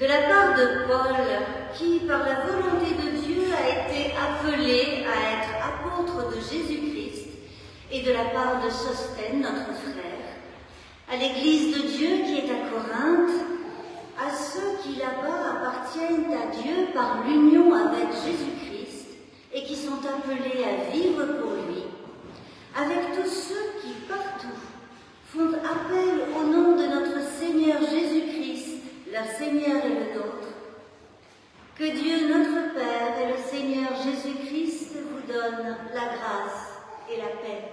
de la part de Paul, qui, par la volonté de Dieu, a été appelé à être apôtre de Jésus-Christ, et de la part de Sosthène, notre frère, à l'Église de Dieu qui est à Corinthe, à ceux qui là-bas appartiennent à Dieu par l'union avec Jésus-Christ et qui sont appelés à vivre pour lui, avec tous ceux qui partout font appel au nom de notre Seigneur Jésus-Christ, leur Seigneur et le nôtre. Que Dieu notre Père et le Seigneur Jésus-Christ vous donnent la grâce et la paix.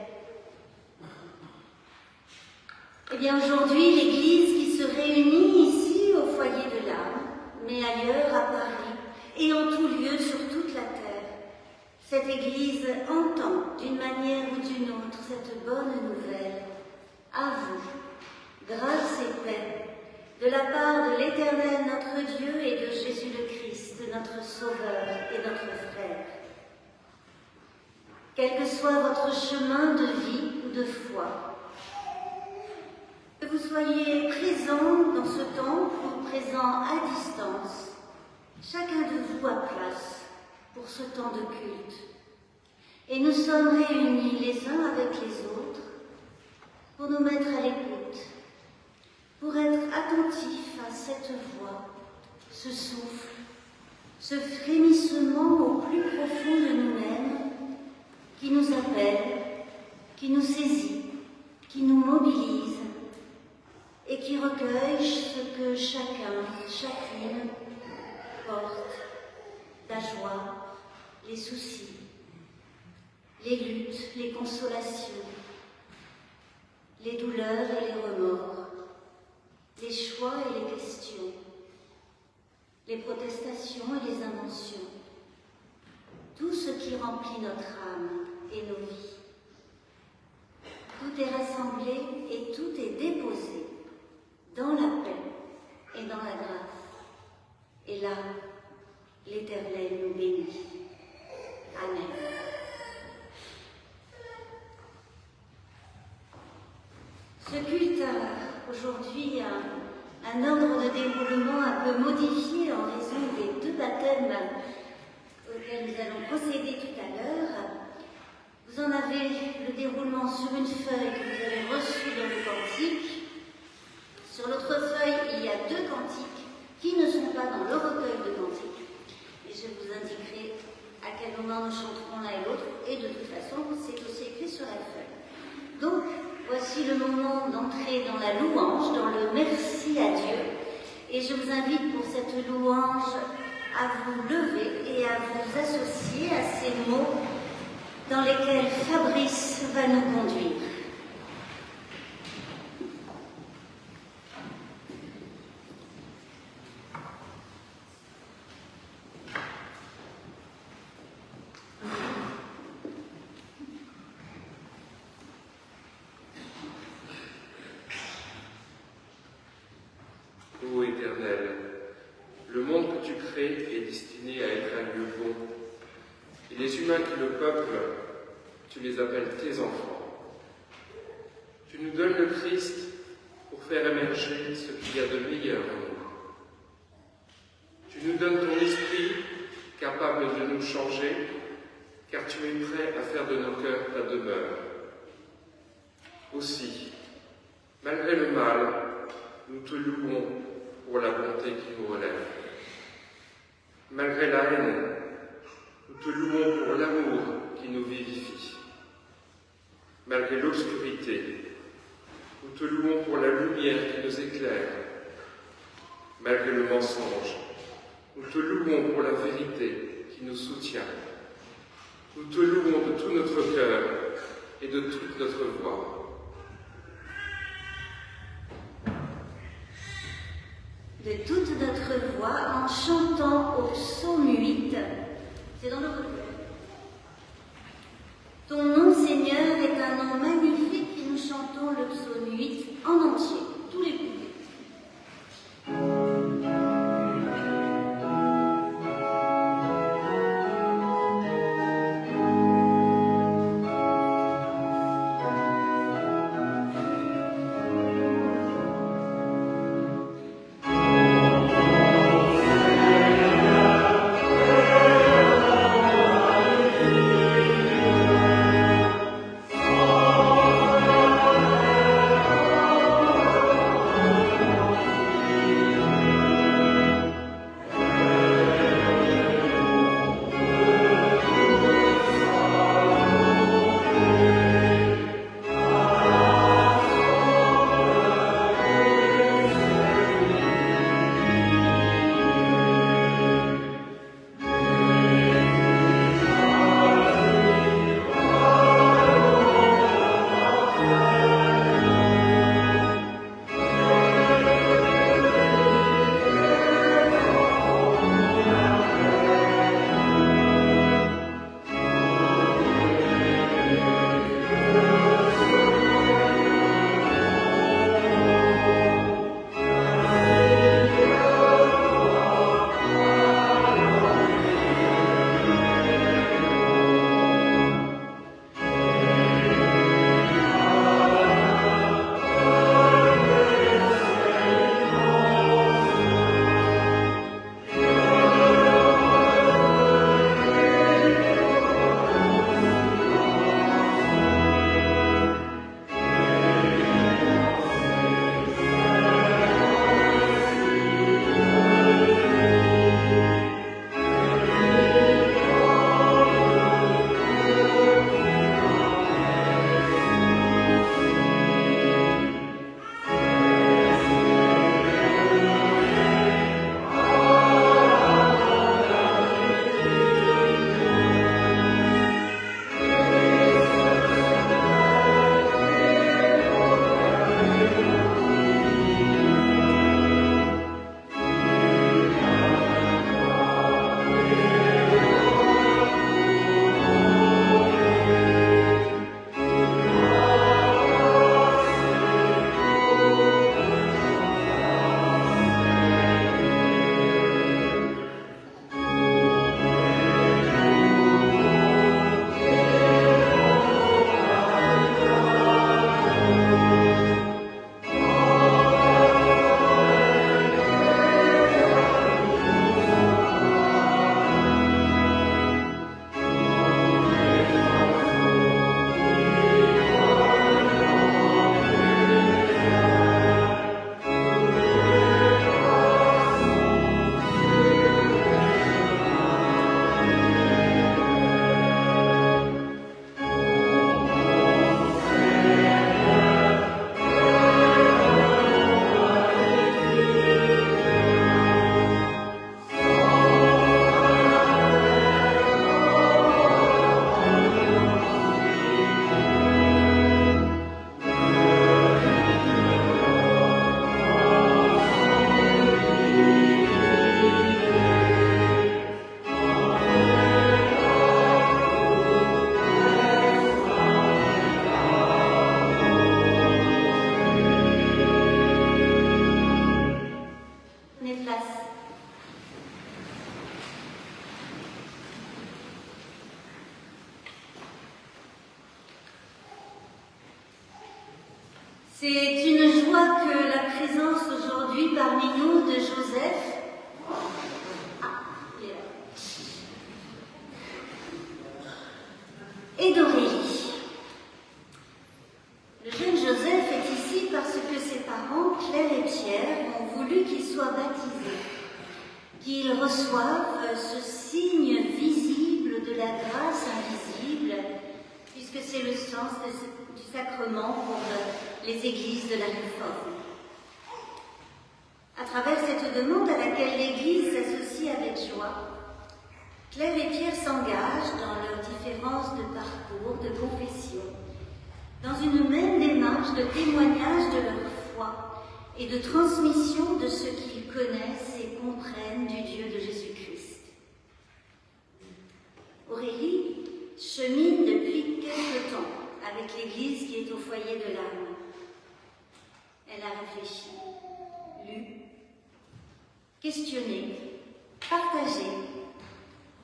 Eh bien, aujourd'hui, l'Église qui se réunit ici au foyer de l'âme, mais ailleurs à Paris et en tout lieu sur toute la terre, cette Église entend d'une manière ou d'une autre cette bonne nouvelle. À vous, grâce et paix, de la part de l'Éternel notre Dieu et de Jésus le Christ, notre Sauveur et notre frère. Quel que soit votre chemin de vie ou de foi, que vous soyez présents dans ce temple ou présents à distance, chacun de vous a place pour ce temps de culte. Et nous sommes réunis les uns avec les autres pour nous mettre à l'écoute, pour être attentifs à cette voix, ce souffle, ce frémissement au plus profond de nous-mêmes qui nous appelle, qui nous saisit, qui nous mobilise et qui recueille ce que chacun, chacune porte, la joie, les soucis, les luttes, les consolations, les douleurs et les remords, les choix et les questions, les protestations et les inventions, tout ce qui remplit notre âme et nos vies. Tout est rassemblé et tout est déposé dans la paix et dans la grâce. Et là, l'Éternel nous bénit. Amen. Ce culte a aujourd'hui un ordre de déroulement un peu modifié en raison des deux baptêmes auxquels nous allons procéder tout à l'heure. Vous en avez le déroulement sur une feuille que vous avez reçue dans le cantique. Sur l'autre feuille, il y a deux cantiques qui ne sont pas dans le recueil de cantiques. Et je vous indiquerai à quel moment nous chanterons l'un et l'autre. Et de toute façon, c'est aussi écrit sur la feuille. Donc, voici le moment d'entrer dans la louange, dans le merci à Dieu. Et je vous invite pour cette louange à vous lever et à vous associer à ces mots dans lesquels Fabrice va nous conduire. Ô Éternel, le monde que tu crées est destiné à être un lieu bon, et les humains qui le peuplent, tu les appelles tes enfants. Tu nous donnes le Christ pour faire émerger ce qu'il y a de meilleur en nous. Tu nous donnes ton esprit capable de nous changer, car tu es prêt à faire de nos cœurs ta demeure. Aussi, malgré le mal, nous te louons pour la bonté qui nous relève. Malgré la haine, nous te louons pour l'amour qui nous vivifie. Malgré l'obscurité, nous te louons pour la lumière qui nous éclaire. Malgré le mensonge, nous te louons pour la vérité qui nous soutient. Nous te louons de tout notre cœur et de toute notre voix. De toute notre voix en chantant au psaume 8. C'est dans le recueil. Ton nom, Seigneur, est un nom magnifique et nous chantons le psaume 8 en entier, tous les couplets. C'est une joie que la présence aujourd'hui parmi nous de Joseph et d'Aurélie. Le jeune Joseph est ici parce que ses parents, Claire et Pierre, ont voulu qu'il soit baptisé, qu'il reçoive ce signe visible de la grâce invisible, puisque c'est le sens du sacrement pour les églises de la Réforme. À travers cette demande à laquelle l'Église s'associe avec joie, Claire et Pierre s'engagent dans leurs différences de parcours, de confession, dans une même démarche de témoignage de leur foi et de transmission de ce qu'ils connaissent et comprennent du Dieu de Jésus-Christ. Aurélie chemine depuis quelque temps avec l'Église qui est au foyer de l'âme. Elle a réfléchi, lu, questionné, partagé,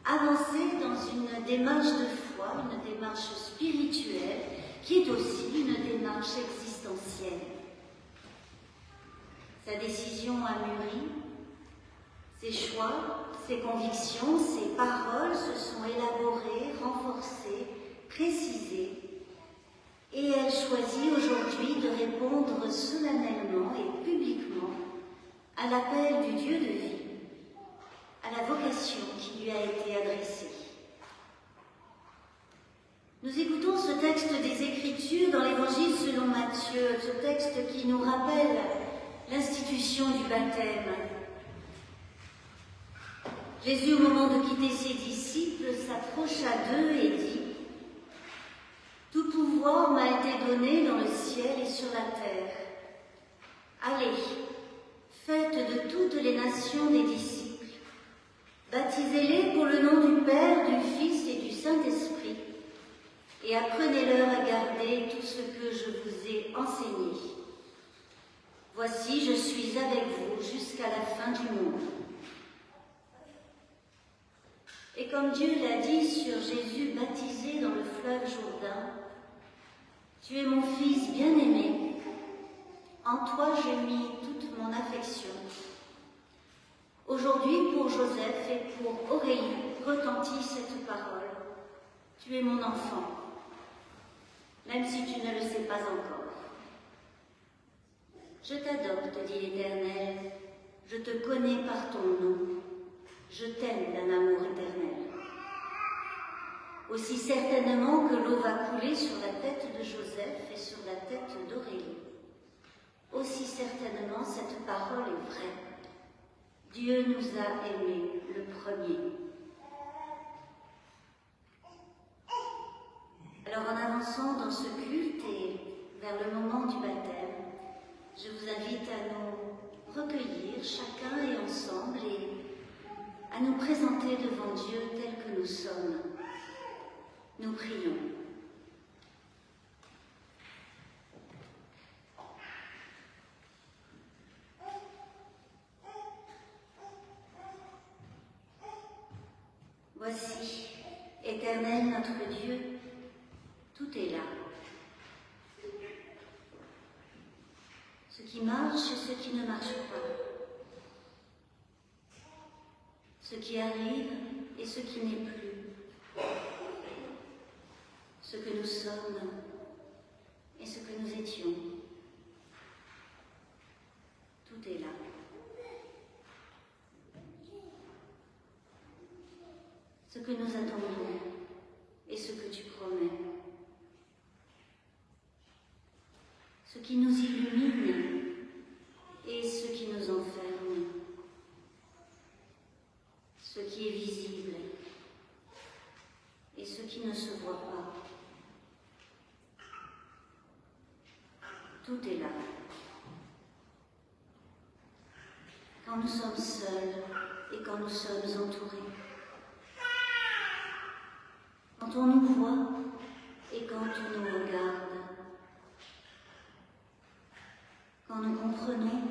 avancé dans une démarche de foi, une démarche spirituelle, qui est aussi une démarche existentielle. Sa décision a mûri, ses choix, ses convictions, ses paroles se sont élaborées, renforcées, précisées, et elle choisit aujourd'hui de répondre solennellement et publiquement à l'appel du Dieu de vie, à la vocation qui lui a été adressée. Nous écoutons ce texte des Écritures dans l'Évangile selon Matthieu, ce texte qui nous rappelle l'institution du baptême. Jésus, au moment de quitter ses disciples, s'approcha d'eux et dit « Tout pouvoir m'a été donné dans le ciel et sur la terre. Allez, faites de toutes les nations des disciples. Baptisez-les pour le nom du Père, du Fils et du Saint-Esprit, et apprenez-leur à garder tout ce que je vous ai enseigné. Voici, je suis avec vous jusqu'à la fin du monde. » Et comme Dieu l'a dit sur Jésus baptisé dans le fleuve Jourdain, « Tu es mon Fils bien-aimé, en toi j'ai mis toute mon affection. » Aujourd'hui, pour Joseph et pour Aurélie, retentit cette parole. « Tu es mon enfant, même si tu ne le sais pas encore. Je t'adopte, dit l'Éternel, je te connais par ton nom, je t'aime d'un amour éternel. » Aussi certainement que l'eau va couler sur la tête de Joseph et sur la tête d'Aurélie, aussi certainement cette parole est vraie. Dieu nous a aimés le premier. Alors en avançant dans ce culte et vers le moment du baptême, je vous invite à nous recueillir chacun et ensemble et à nous présenter devant Dieu tel que nous sommes. Nous prions. Voici, Éternel notre Dieu, tout est là. Ce qui marche et ce qui ne marche pas. Ce qui arrive et ce qui n'est plus. Ce que nous sommes et ce que nous étions. Tout est là. Ce que nous attendons et ce que tu promets. Ce qui nous illumine et ce qui nous enferme. Ce qui est visible et ce qui ne se voit pas. Tout est là. Quand nous sommes seuls et quand nous sommes entourés. Quand on nous voit et quand on nous regarde. Quand nous comprenons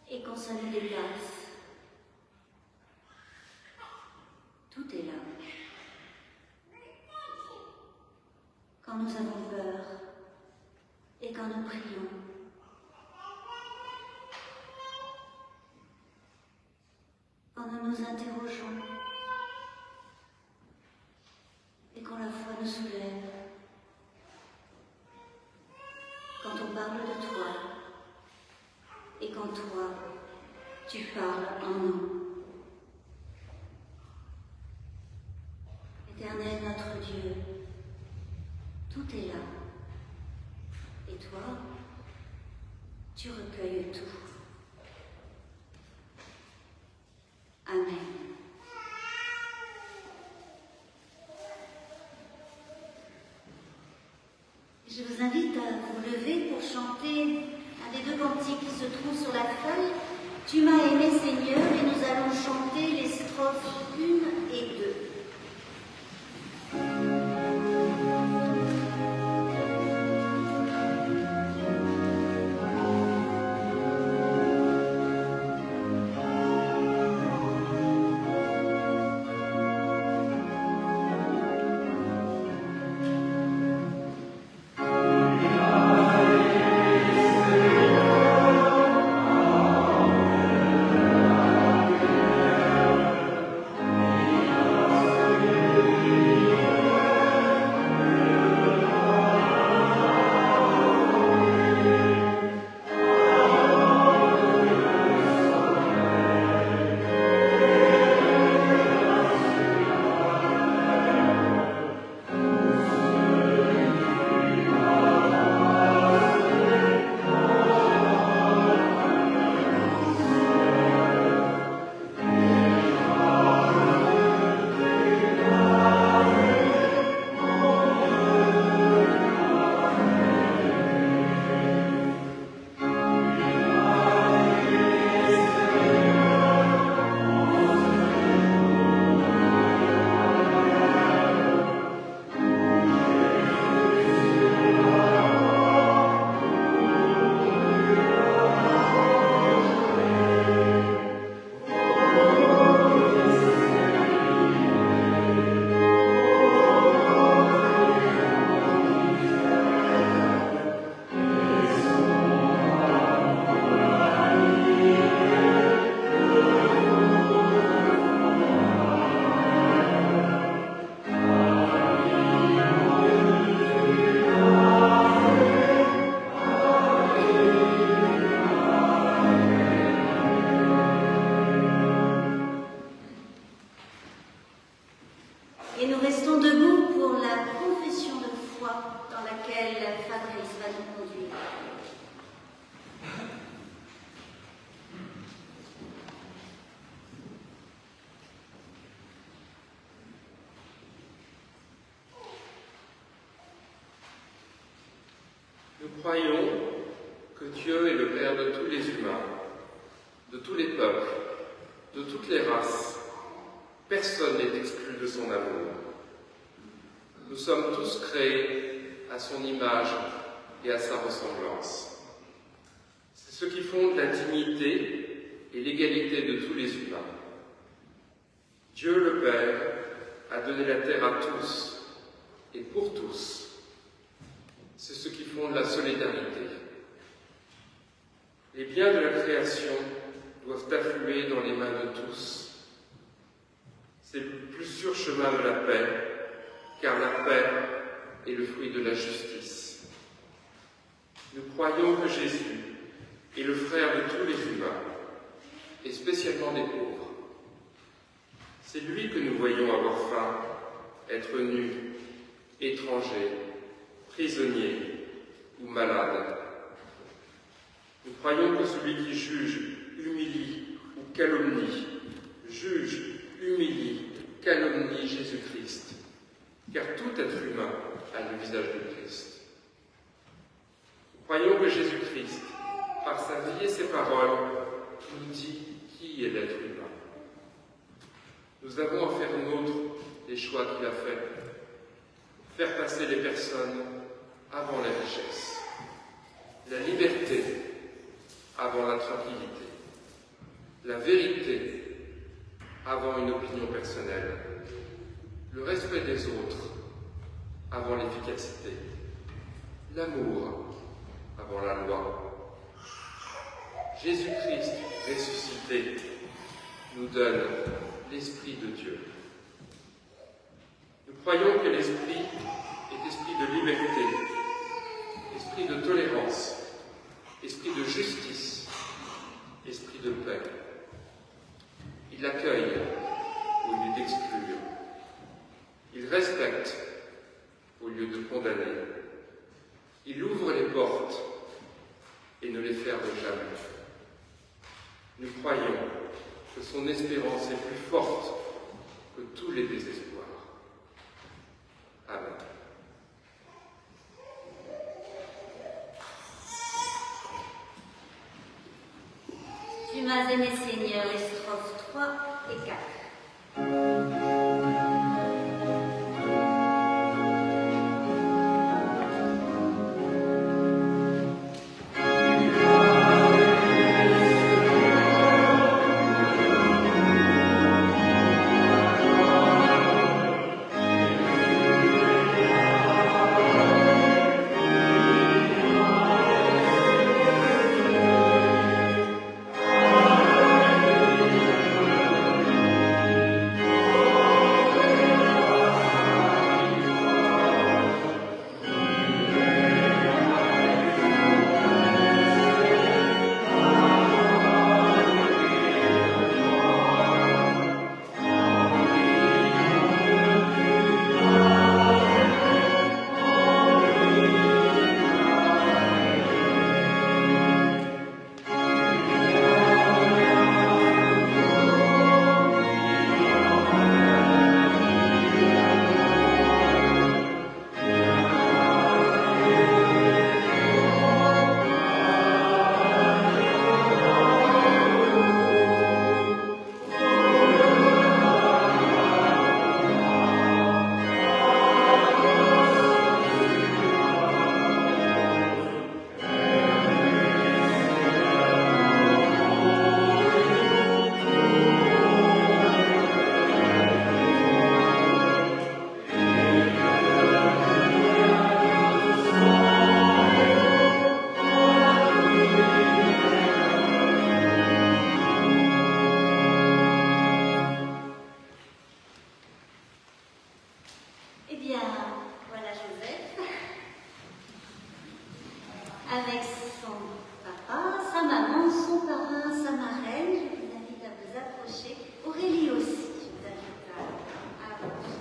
et quand ça nous dépasse. Tout est là. Quand nous avons peur et quand quand nous prions. Quand nous nous interrogeons et quand la foi nous soulève. Quand on parle de toi et quand toi, tu parles en nous. Éternel notre Dieu, tout est là. Et toi, tu recueilles tout. Amen. Je vous invite à vous lever pour chanter un des deux cantiques qui se trouve sur la feuille. Tu m'as aimé Seigneur, et nous allons chanter les strophes 1 et 2. Et nous restons debout pour la confession de foi dans laquelle Fabrice va nous conduire. Nous croyons que Dieu est le Père de tous les humains, de tous les peuples, de toutes les races. Personne n'est exclu de son amour. Nous sommes tous créés à son image et à sa ressemblance. C'est ce qui fonde la dignité et l'égalité de tous les humains. Dieu le Père a donné la terre à tous et pour tous. C'est ce qui fonde la solidarité. Les biens de la création doivent affluer dans les mains de tous. C'est le plus sûr chemin de la paix, car la paix est le fruit de la justice. Nous croyons que Jésus est le frère de tous les humains, et spécialement des pauvres. C'est lui que nous voyons avoir faim, être nu, étranger, prisonnier ou malade. Nous croyons que celui qui juge, humilie ou calomnie, juge, humilie, calomnie Jésus-Christ, car tout être humain a le visage de Christ. Nous croyons que Jésus-Christ, par sa vie et ses paroles, nous dit qui est l'être humain. Nous avons à faire nôtres les choix qu'il a faits, faire passer les personnes avant la richesse, la liberté avant la tranquillité, la vérité avant une opinion personnelle, le respect des autres avant l'efficacité, l'amour avant la loi. Jésus-Christ ressuscité nous donne l'Esprit de Dieu. Nous croyons que l'Esprit est esprit de liberté, esprit de tolérance, esprit de justice, esprit de paix. Il accueille au lieu d'exclure. Il respecte au lieu de condamner. Il ouvre les portes et ne les ferme jamais. Nous croyons que son espérance est plus forte que tous les désespoirs. Amen. Tu m'as aimé, Seigneur, les strophes 3 et 4. Eh bien, voilà Joseph, avec son papa, sa maman, son parrain, sa marraine. Je vous invite à vous approcher. Aurélie aussi, je vous invite à approcher.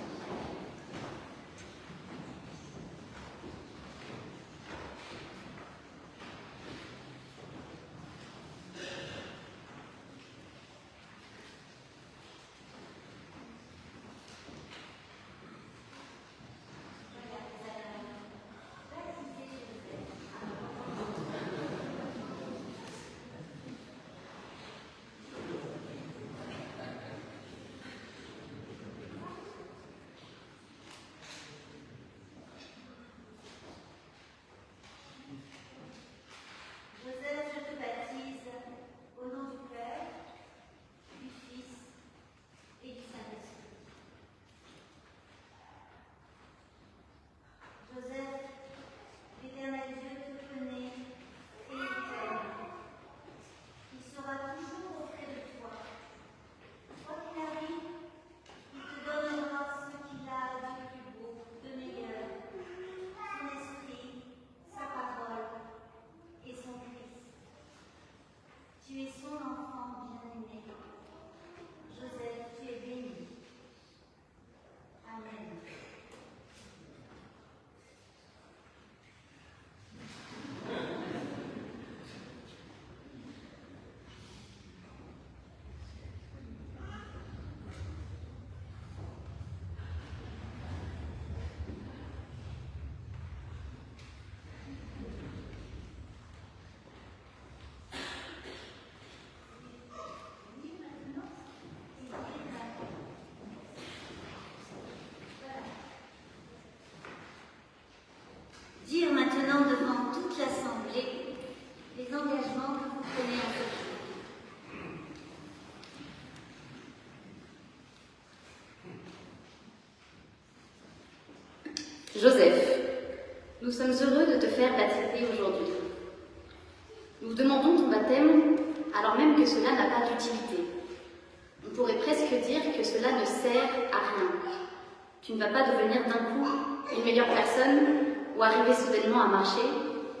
Dire maintenant devant toute l'Assemblée les engagements que vous prenez à ce jour. Joseph, nous sommes heureux de te faire baptiser aujourd'hui. Nous demandons ton baptême alors même que cela n'a pas d'utilité. On pourrait presque dire que cela ne sert à rien. Tu ne vas pas devenir d'un coup une meilleure personne ou arriver soudainement à marcher,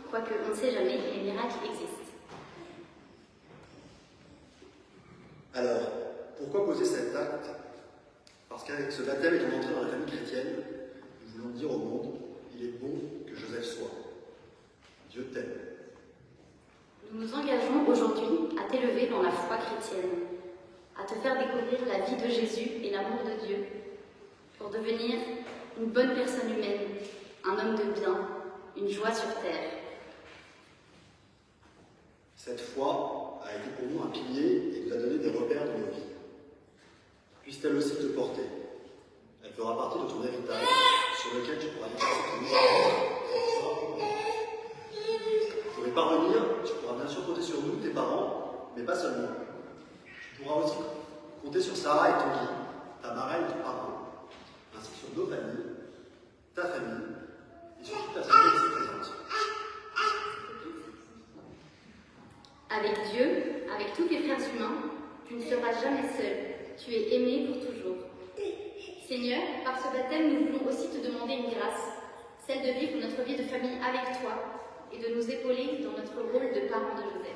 quoique on ne sait jamais, les miracles existent. Alors, pourquoi poser cet acte? Parce qu'avec ce baptême et ton entrée dans la famille chrétienne, nous voulons dire au monde, il est bon que Joseph soit. Dieu t'aime. Nous nous engageons aujourd'hui à t'élever dans la foi chrétienne, à te faire découvrir la vie de Jésus et l'amour de Dieu, pour devenir une bonne personne humaine, un homme de bien, une joie sur terre. Cette foi a été pour nous un pilier et nous a donné des repères dans nos vies. Puisse-t-elle aussi te porter. Elle fera partie de ton héritage sur lequel tu pourras exercer ton mission. Pour y parvenir, tu pourras bien sûr compter sur nous, tes parents, mais pas seulement. Tu pourras aussi compter sur Sarah et Tanguy, ta marraine et ton parrain, ainsi que sur nos familles, ta famille et sur toute la famille ici présente. Avec Dieu, avec tous tes frères humains, tu ne seras jamais seul. Tu es aimé pour toujours. Seigneur, par ce baptême, nous voulons aussi te demander une grâce, celle de vivre notre vie de famille avec toi et de nous épauler dans notre rôle de parents de Joseph.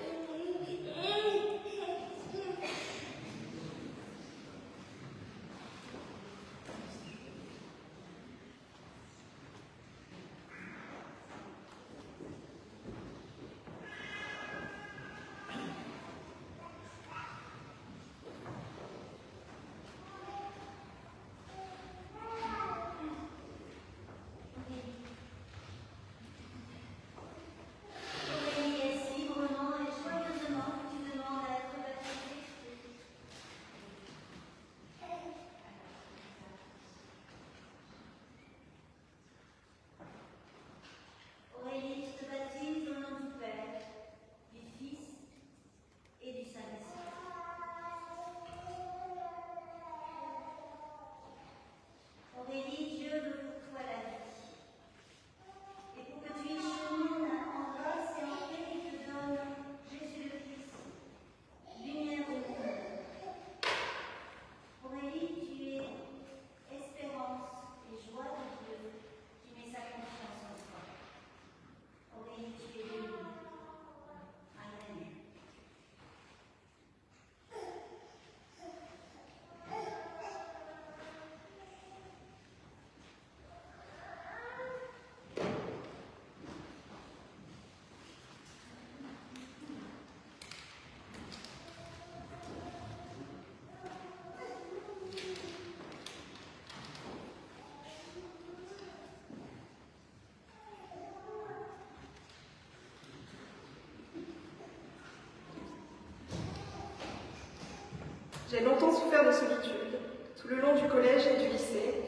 J'ai longtemps souffert de solitude, tout le long du collège et du lycée,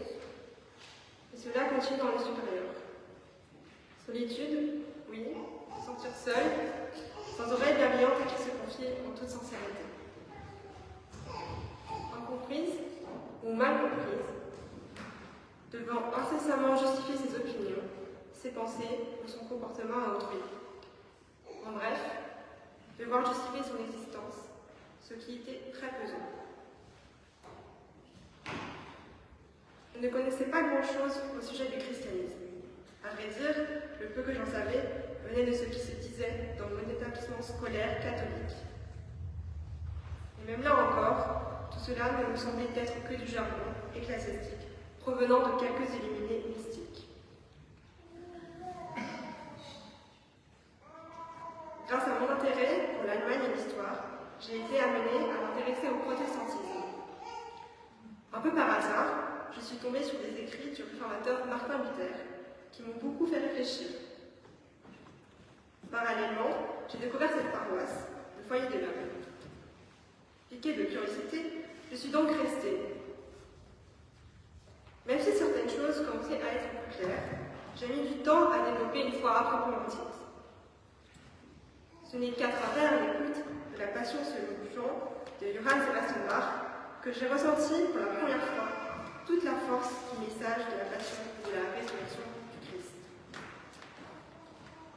et cela continue dans le supérieur. Solitude, oui, se sentir seul, sans oreille bienveillante à qui se confier en toute sincérité. Incomprise ou mal comprise, devant incessamment justifier ses opinions, ses pensées ou son comportement à autrui. En bref, devoir justifier son existence, ce qui était très pesant. Je ne connaissais pas grand-chose au sujet du christianisme. À vrai dire, le peu que j'en savais venait de ce qui se disait dans mon établissement scolaire catholique. Et même là encore, tout cela ne me semblait être que du jargon ecclésiastique, provenant de quelques illuminés mystiques. Grâce à mon intérêt pour l'Allemagne et l'histoire, j'ai été amenée à m'intéresser au protestantisme. Un peu par hasard, je suis tombée sur des écrits du réformateur Martin Luther qui m'ont beaucoup fait réfléchir. Parallèlement, j'ai découvert cette paroisse, le foyer de l'homme. Piquée de curiosité, je suis donc restée. Même si certaines choses commençaient à être plus claires, j'ai mis du temps à développer une foi à proprement dite. Ce n'est qu'à travers l'écoute de la Passion selon Jean de Johann Sebastian Bach que j'ai ressenti pour la première fois toute la force du message de la Passion et de la résurrection du Christ.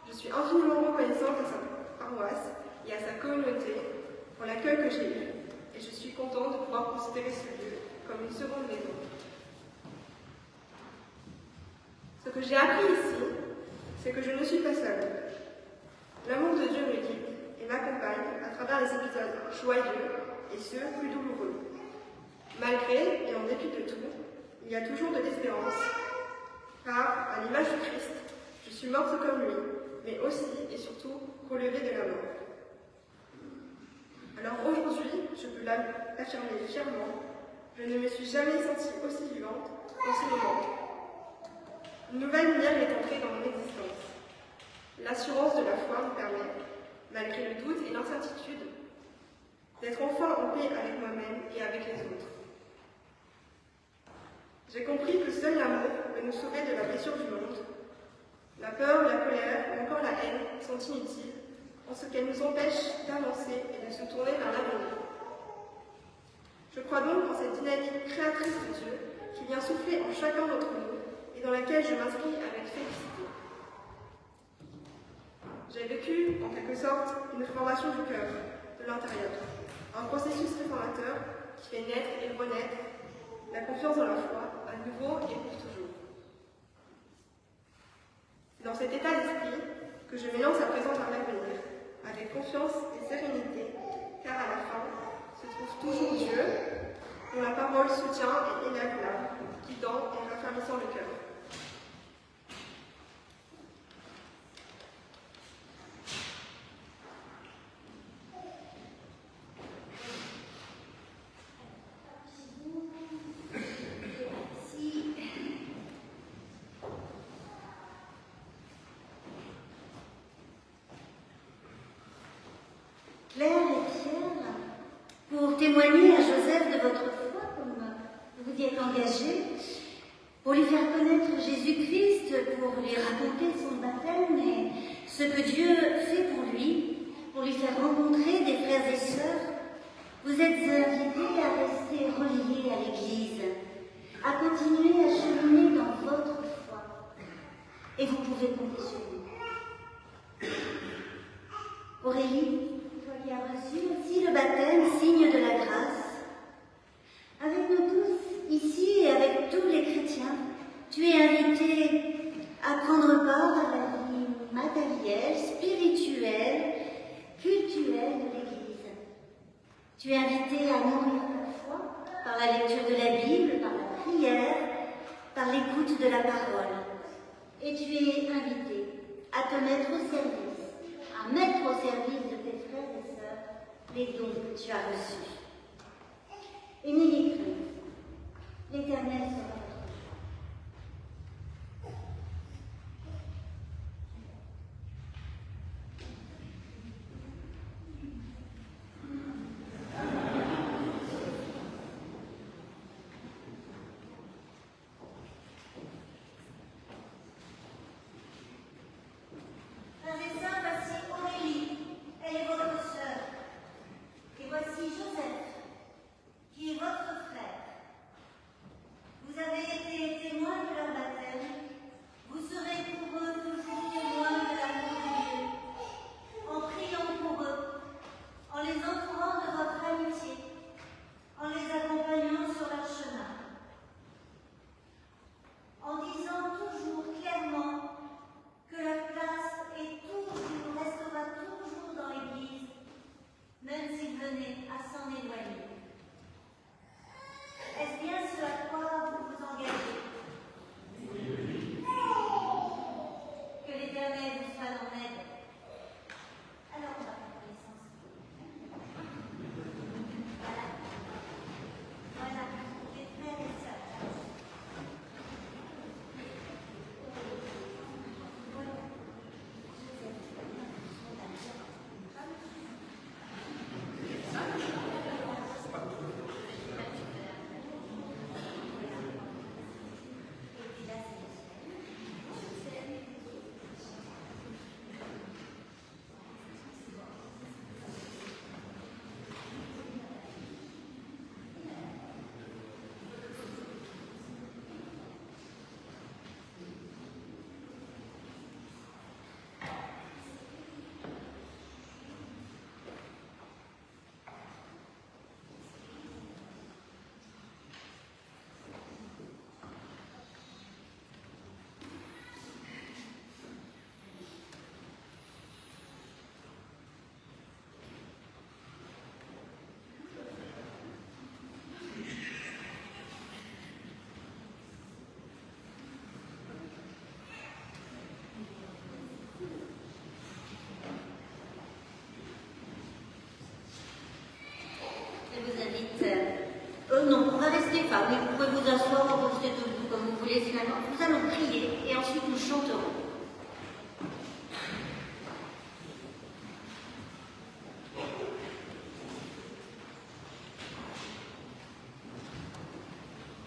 Je suis infiniment reconnaissante à paroisse et à sa communauté pour l'accueil que j'ai eu, et je suis contente de pouvoir considérer ce lieu comme une seconde maison. Ce que j'ai appris ici, c'est que je ne suis pas seule. L'amour de Dieu me guide et m'accompagne à travers les épisodes joyeux et ceux plus douloureux. Malgré et en dépit de tout, il y a toujours de l'espérance, car, à l'image du Christ, je suis morte comme lui, mais aussi et surtout relevée de la mort. Alors aujourd'hui, je peux l'affirmer fièrement, je ne me suis jamais sentie aussi vivante qu'en ce moment. Une nouvelle lumière est entrée dans mon existence. L'assurance de la foi me permet, malgré le doute et l'incertitude, d'être enfin en paix avec moi-même et avec les autres. J'ai compris que seul l'amour peut nous sauver de la blessure du monde. La peur, la colère ou encore la haine sont inutiles en ce qu'elles nous empêchent d'avancer et de se tourner vers l'avenir. Je crois donc en cette dynamique créatrice de Dieu qui vient souffler en chacun d'entre nous et dans laquelle je m'inscris avec félicité. J'ai vécu, en quelque sorte, une formation du cœur, de l'intérieur, un processus réformateur qui fait naître et renaître la confiance dans la foi, à nouveau et pour toujours. C'est dans cet état d'esprit que je m'élance à présent vers l'avenir, avec confiance et sérénité, car à la fin se trouve toujours Dieu, dont la parole soutient et élève l'âme, guidant et raffermissant le cœur. Claire et Pierre, pour témoigner à Joseph de votre foi, comme vous y êtes engagés, pour lui faire connaître Jésus-Christ, pour lui raconter son baptême et ce que Dieu fait pour lui faire rencontrer des frères et sœurs, vous êtes invités à rester reliés à l'Église, à continuer à cheminer dans votre foi. Et vous pouvez compter sur nous. Aurélie, toi qui as reçu aussi le baptême, signe de la grâce, avec nous tous ici et avec tous les chrétiens, tu es invité à prendre part à la vie matérielle, spirituelle, culturelle de l'Église. Tu es invité à nourrir ta foi par la lecture de la Bible, par la prière, par l'écoute de la parole. Et tu es invité à te mettre au service, à mettre au service de tes frères et sœurs les dons que tu as reçus. Et n'ayez crainte, l'Éternel sera votre Dieu. Frères et sœurs, voici Aurélie, elle est votre sœur. Et voici Joseph, qui est votre frère. Vous avez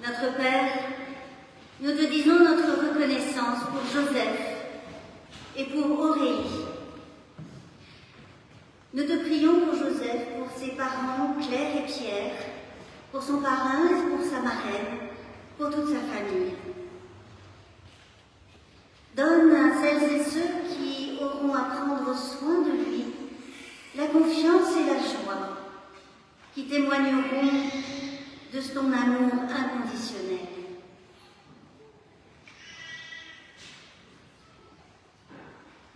Notre Père, nous te disons notre reconnaissance pour Joseph et pour Aurélie. Nous te prions pour Joseph, pour ses parents Claire et Pierre, pour son parrain et pour sa marraine, pour toute sa famille. Donne à celles et ceux qui auront à prendre soin de lui la confiance et la joie qui témoigneront de ton amour inconditionnel.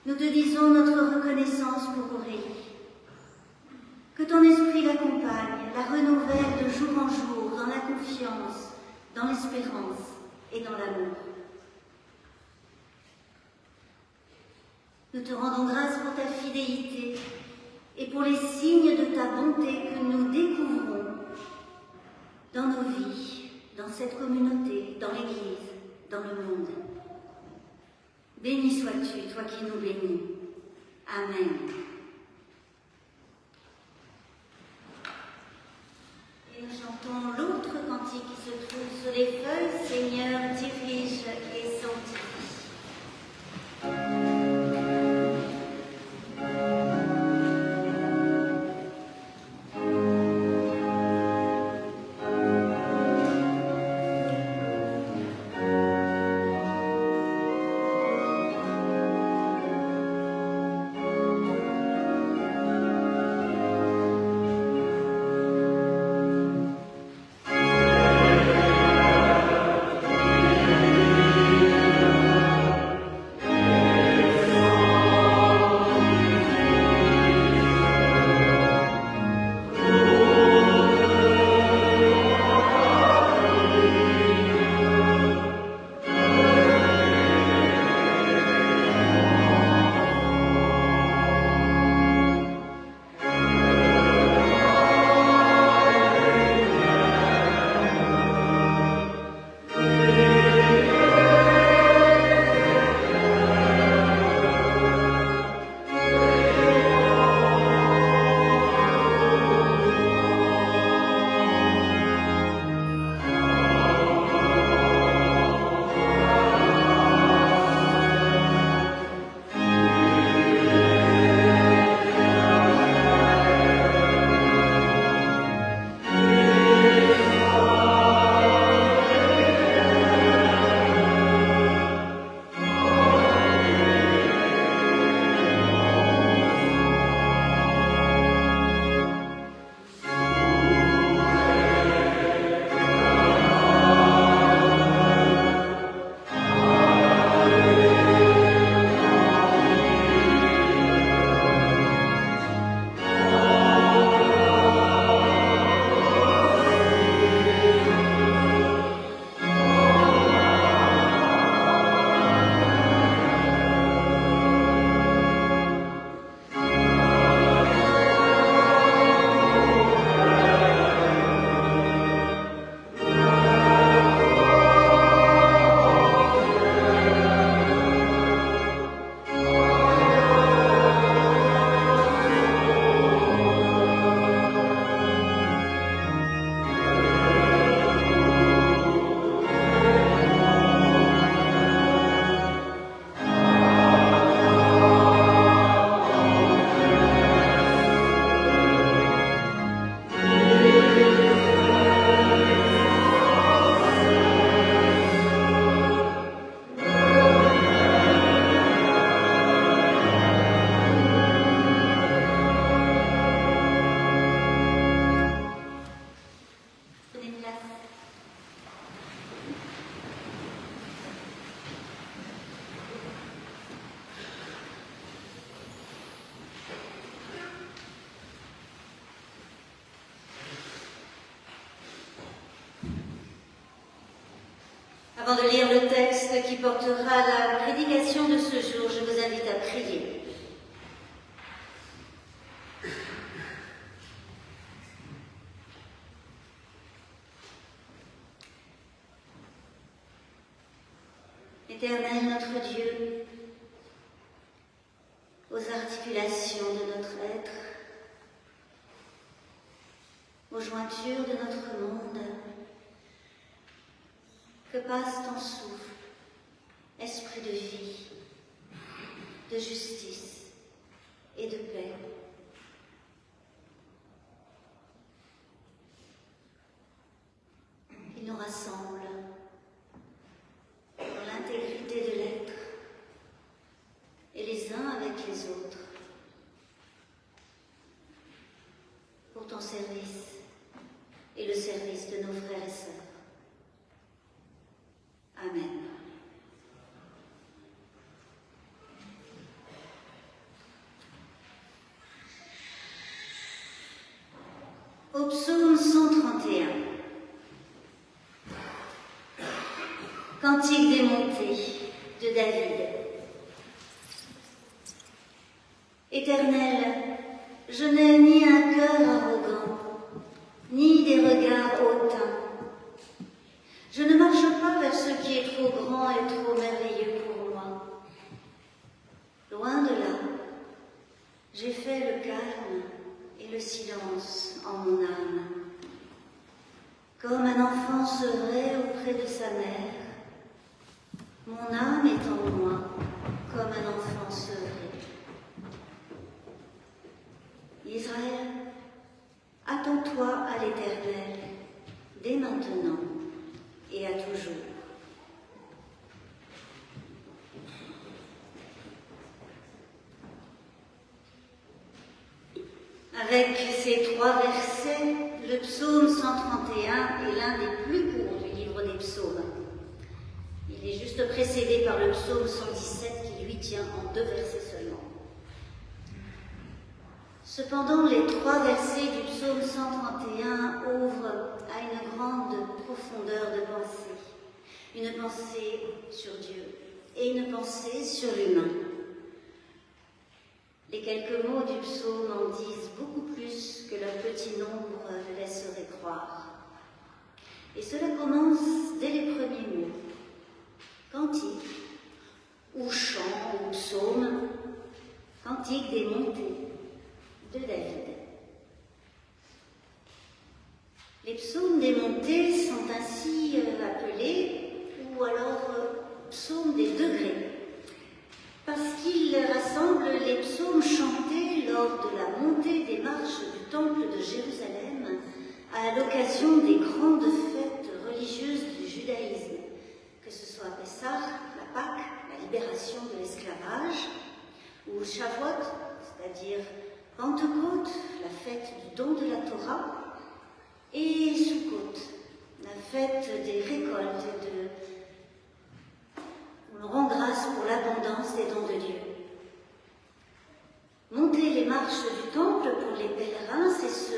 Nous te disons notre reconnaissance pour Aurélie. Que ton esprit l'accompagne, la renouvelle de jour en jour dans la confiance, dans l'espérance et dans l'amour. Nous te rendons grâce pour ta fidélité et pour les signes de ta bonté que nous découvrons dans nos vies, dans cette communauté, dans l'Église, dans le monde. Béni sois-tu, toi qui nous bénis. Amen. Et nous chantons l'autre cantique qui se trouve sur les feuilles. Seigneur, dirige et sanctifie. Avant de lire le texte qui portera la prédication de ce jour, je vous invite à prier. Éternel notre Dieu, aux articulations de notre être, aux jointures de notre monde, que passe ton souffle, esprit de vie, de justice et de paix. Il nous rassemble dans l'intégrité de l'être et les uns avec les autres pour ton service et le service de nos frères et sœurs. Amen. Au psaume 131. Cantique des montées de David. Éternel, je n'ai ni un cœur arrogant, ni des regards hautains. Je ne marche pas vers ce qui est trop grand et trop merveilleux pour moi. Loin de là, j'ai fait le calme et le silence en mon âme. Comme un enfant sevré auprès de sa mère, mon âme est en moi comme un enfant sevré. Israël, attends-toi à l'Éternel, dès maintenant et à toujours. Avec ces 3 versets, le psaume 131 est l'un des plus courts du livre des psaumes. Il est juste précédé par le psaume 117 qui lui tient en 2 versets seulement. Cependant, les 3 versets du psaume 131 ouvrent à une grande profondeur de pensée. Une pensée sur Dieu et une pensée sur l'humain. Les quelques mots du psaume en disent beaucoup plus que leur petit nombre le laisserait croire. Et cela commence dès les premiers mots. Cantique, ou chant, ou psaume, cantique des montées de David. Les psaumes des montées sont ainsi appelés, ou alors psaumes des degrés, parce qu'ils rassemblent les psaumes chantés lors de la montée des marches du temple de Jérusalem à l'occasion des grandes fêtes religieuses du judaïsme, que ce soit Pessah, la Pâque, la libération de l'esclavage, ou Shavuot, c'est-à-dire Pentecôte, la fête du don de la Torah, et Sukkot, la fête des récoltes, où l'on rend grâce pour l'abondance des dons de Dieu. Monter les marches du temple pour les pèlerins, c'est se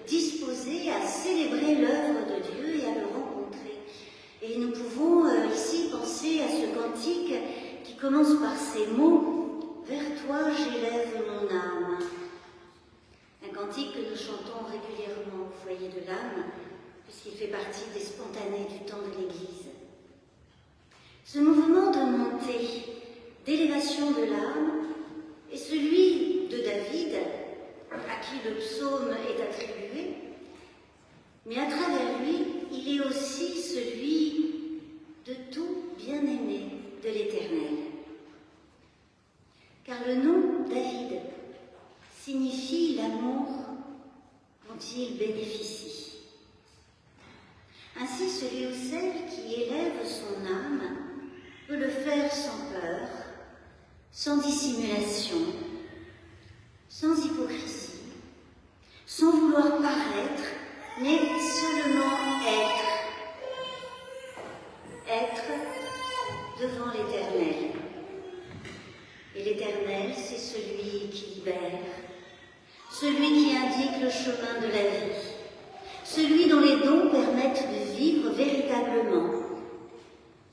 disposer à célébrer l'œuvre de Dieu et à le rencontrer. Et nous pouvons ici penser à ce cantique qui commence par ces mots « Vers toi j'élève mon âme ». Un cantique que nous chantons régulièrement au foyer de l'âme, puisqu'il fait partie des spontanés du temps de l'Église. Ce mouvement de montée, d'élévation de l'âme, est celui de David, à qui le psaume est attribué, mais à travers lui, il est aussi celui de tout bien-aimé de l'Éternel. Car le nom David signifie l'amour dont il bénéficie. Ainsi, celui ou celle qui élève son âme peut le faire sans peur, sans dissimulation, sans hypocrisie, sans vouloir paraître, mais seulement être. Être devant l'Éternel. Et l'Éternel, c'est celui qui libère, celui qui indique le chemin de la vie, celui dont les dons permettent de vivre véritablement,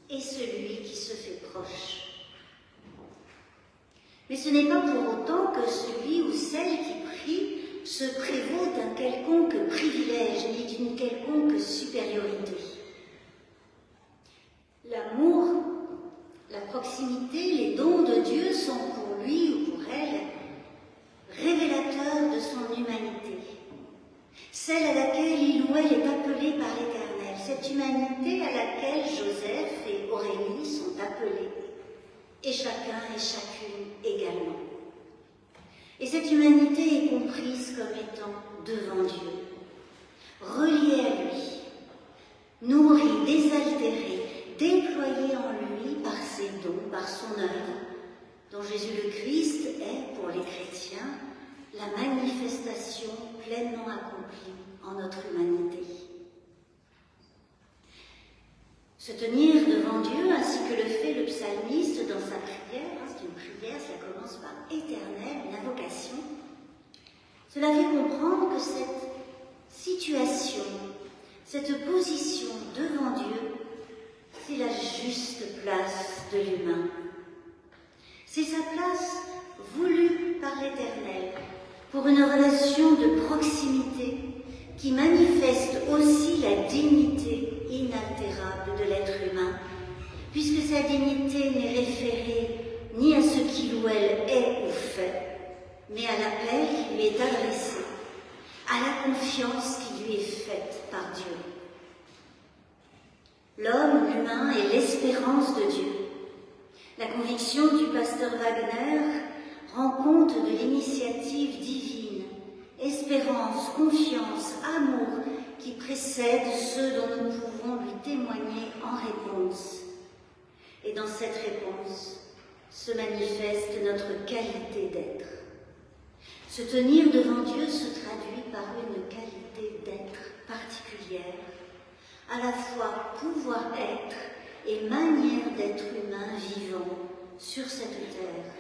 et celui qui se fait proche. Mais ce n'est pas pour autant que celui ou celle qui prie se prévaut d'un quelconque privilège ni d'une quelconque supériorité. L'amour, la proximité, les dons de Dieu sont pour lui ou pour elle révélateurs de son humanité, celle à laquelle il ou elle est appelé par l'Éternel, cette humanité à laquelle Joseph Et cette humanité est comprise comme étant devant Dieu, reliée à lui, nourrie, désaltérée, déployée en lui par ses dons, par son œuvre, dont Jésus le Christ est, pour les chrétiens, la manifestation pleinement accomplie en notre humanité. Se tenir devant Dieu, ainsi que le fait le psalmiste dans sa prière, c'est une prière, ça commence par éternel, une invocation, cela fait comprendre que cette situation, cette position devant Dieu, c'est la juste place de l'humain. C'est sa place voulue par l'Éternel pour une relation de proximité qui manifeste aussi la dignité inaltérable de l'être humain, puisque sa dignité n'est référée ni à ce qu'il ou elle est ou fait, mais à l'appel qui lui est adressé, à la confiance qui lui est faite par Dieu. L'homme, l'humain, est l'espérance de Dieu. La conviction du pasteur Wagner rend compte de l'initiative divine, espérance, confiance, amour qui précèdent ceux dont nous pouvons lui témoigner en réponse. Et dans cette réponse se manifeste notre qualité d'être. Se tenir devant Dieu se traduit par une qualité d'être particulière, à la fois pouvoir être et manière d'être humain vivant sur cette terre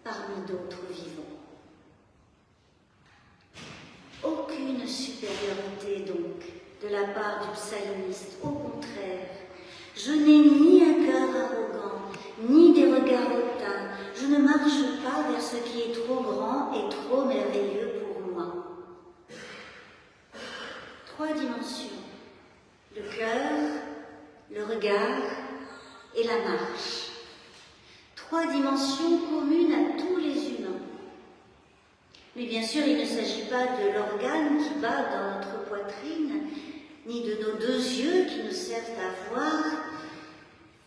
parmi d'autres vivants. Aucune supériorité donc de la part du psalmiste, au contraire, je n'ai ni un cœur arrogant, ni des regards hautains, je ne marche pas vers ce qui est trop grand et trop merveilleux pour moi. 3 dimensions, le cœur, le regard et la marche. 3 dimensions communes à tous les humains. Mais bien sûr, il ne s'agit pas de l'organe qui bat dans notre poitrine, ni de nos 2 yeux qui nous servent à voir,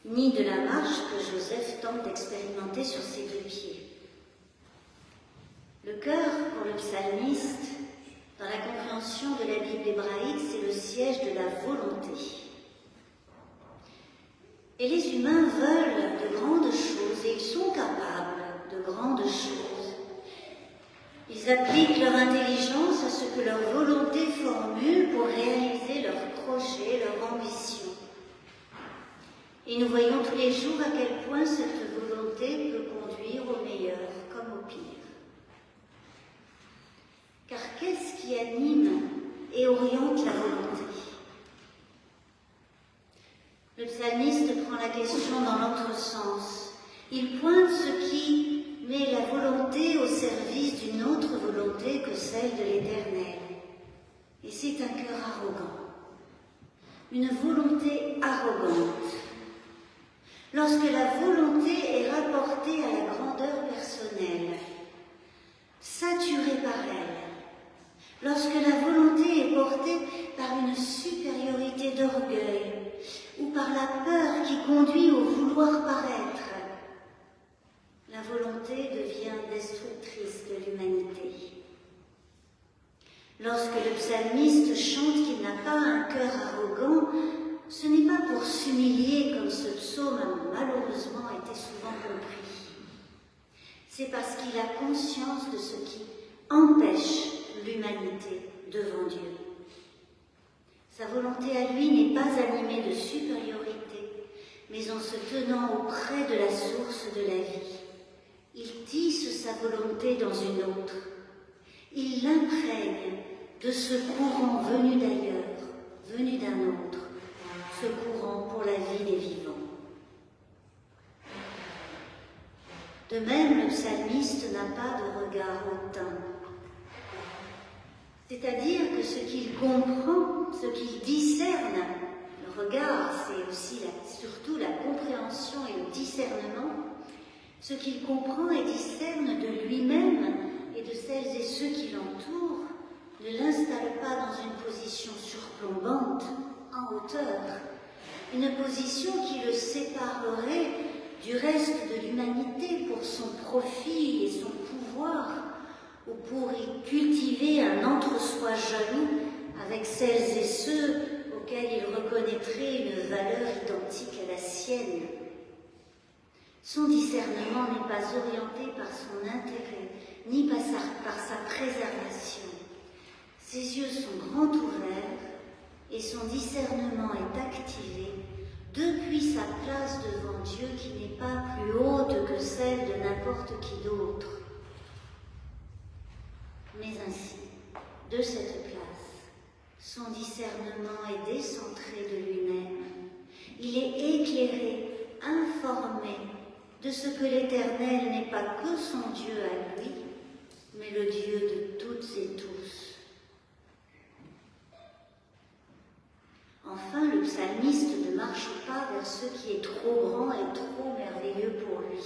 ni de la marche que Joseph tente d'expérimenter sur ses 2 pieds. Le cœur, pour le psalmiste, dans la compréhension de la Bible hébraïque, c'est le siège de la volonté. Et les humains veulent de grandes choses et ils sont capables de grandes choses. Ils appliquent leur intelligence à ce que leur volonté formule pour réaliser leurs projets, leurs ambitions. Et nous voyons tous les jours à quel point cette volonté peut conduire au meilleur comme au pire. Car qu'est-ce qui anime et oriente la volonté? Le psalmiste prend la question dans l'autre sens. Il pointe ce qui met la volonté au service d'une autre volonté que celle de l'Éternel. Et c'est un cœur arrogant. Une volonté arrogante. Lorsque la volonté est rapportée à la grandeur personnelle, saturée par elle, lorsque la volonté est portée par une supériorité d'orgueil ou par la peur qui conduit au vouloir paraître, la volonté devient destructrice de l'humanité. Lorsque le psalmiste chante qu'il n'a pas un cœur arrogant, ce n'est pas pour s'humilier comme ce psaume a malheureusement été souvent compris. C'est parce qu'il a conscience de ce qui empêche l'humanité devant Dieu. Sa volonté à lui n'est pas animée de supériorité, mais en se tenant auprès de la source de la vie. Il tisse sa volonté dans une autre. Il l'imprègne de ce courant venu d'ailleurs, venu d'un autre, ce courant pour la vie des vivants. De même, le psalmiste n'a pas de regard hautain. C'est-à-dire que ce qu'il comprend, ce qu'il discerne, le regard, c'est aussi surtout la compréhension et le discernement, ce qu'il comprend et discerne de lui-même et de celles et ceux qui l'entourent, ne l'installe pas dans une position surplombante, en hauteur, une position qui le séparerait du reste de l'humanité pour son profit et son pouvoir, ou pour y cultiver un entre-soi jaloux avec celles et ceux auxquels il reconnaîtrait une valeur identique à la sienne. Son discernement n'est pas orienté par son intérêt, ni par sa préservation. Ses yeux sont grands ouverts et son discernement est activé depuis sa place devant Dieu qui n'est pas plus haute que celle de n'importe qui d'autre. Mais ainsi, de cette place, son discernement est décentré de lui-même. Il est éclairé, informé de ce que l'Éternel n'est pas que son Dieu à lui, mais le Dieu de toutes et tous. Enfin, le psalmiste ne marche pas vers ce qui est trop grand et trop merveilleux pour lui.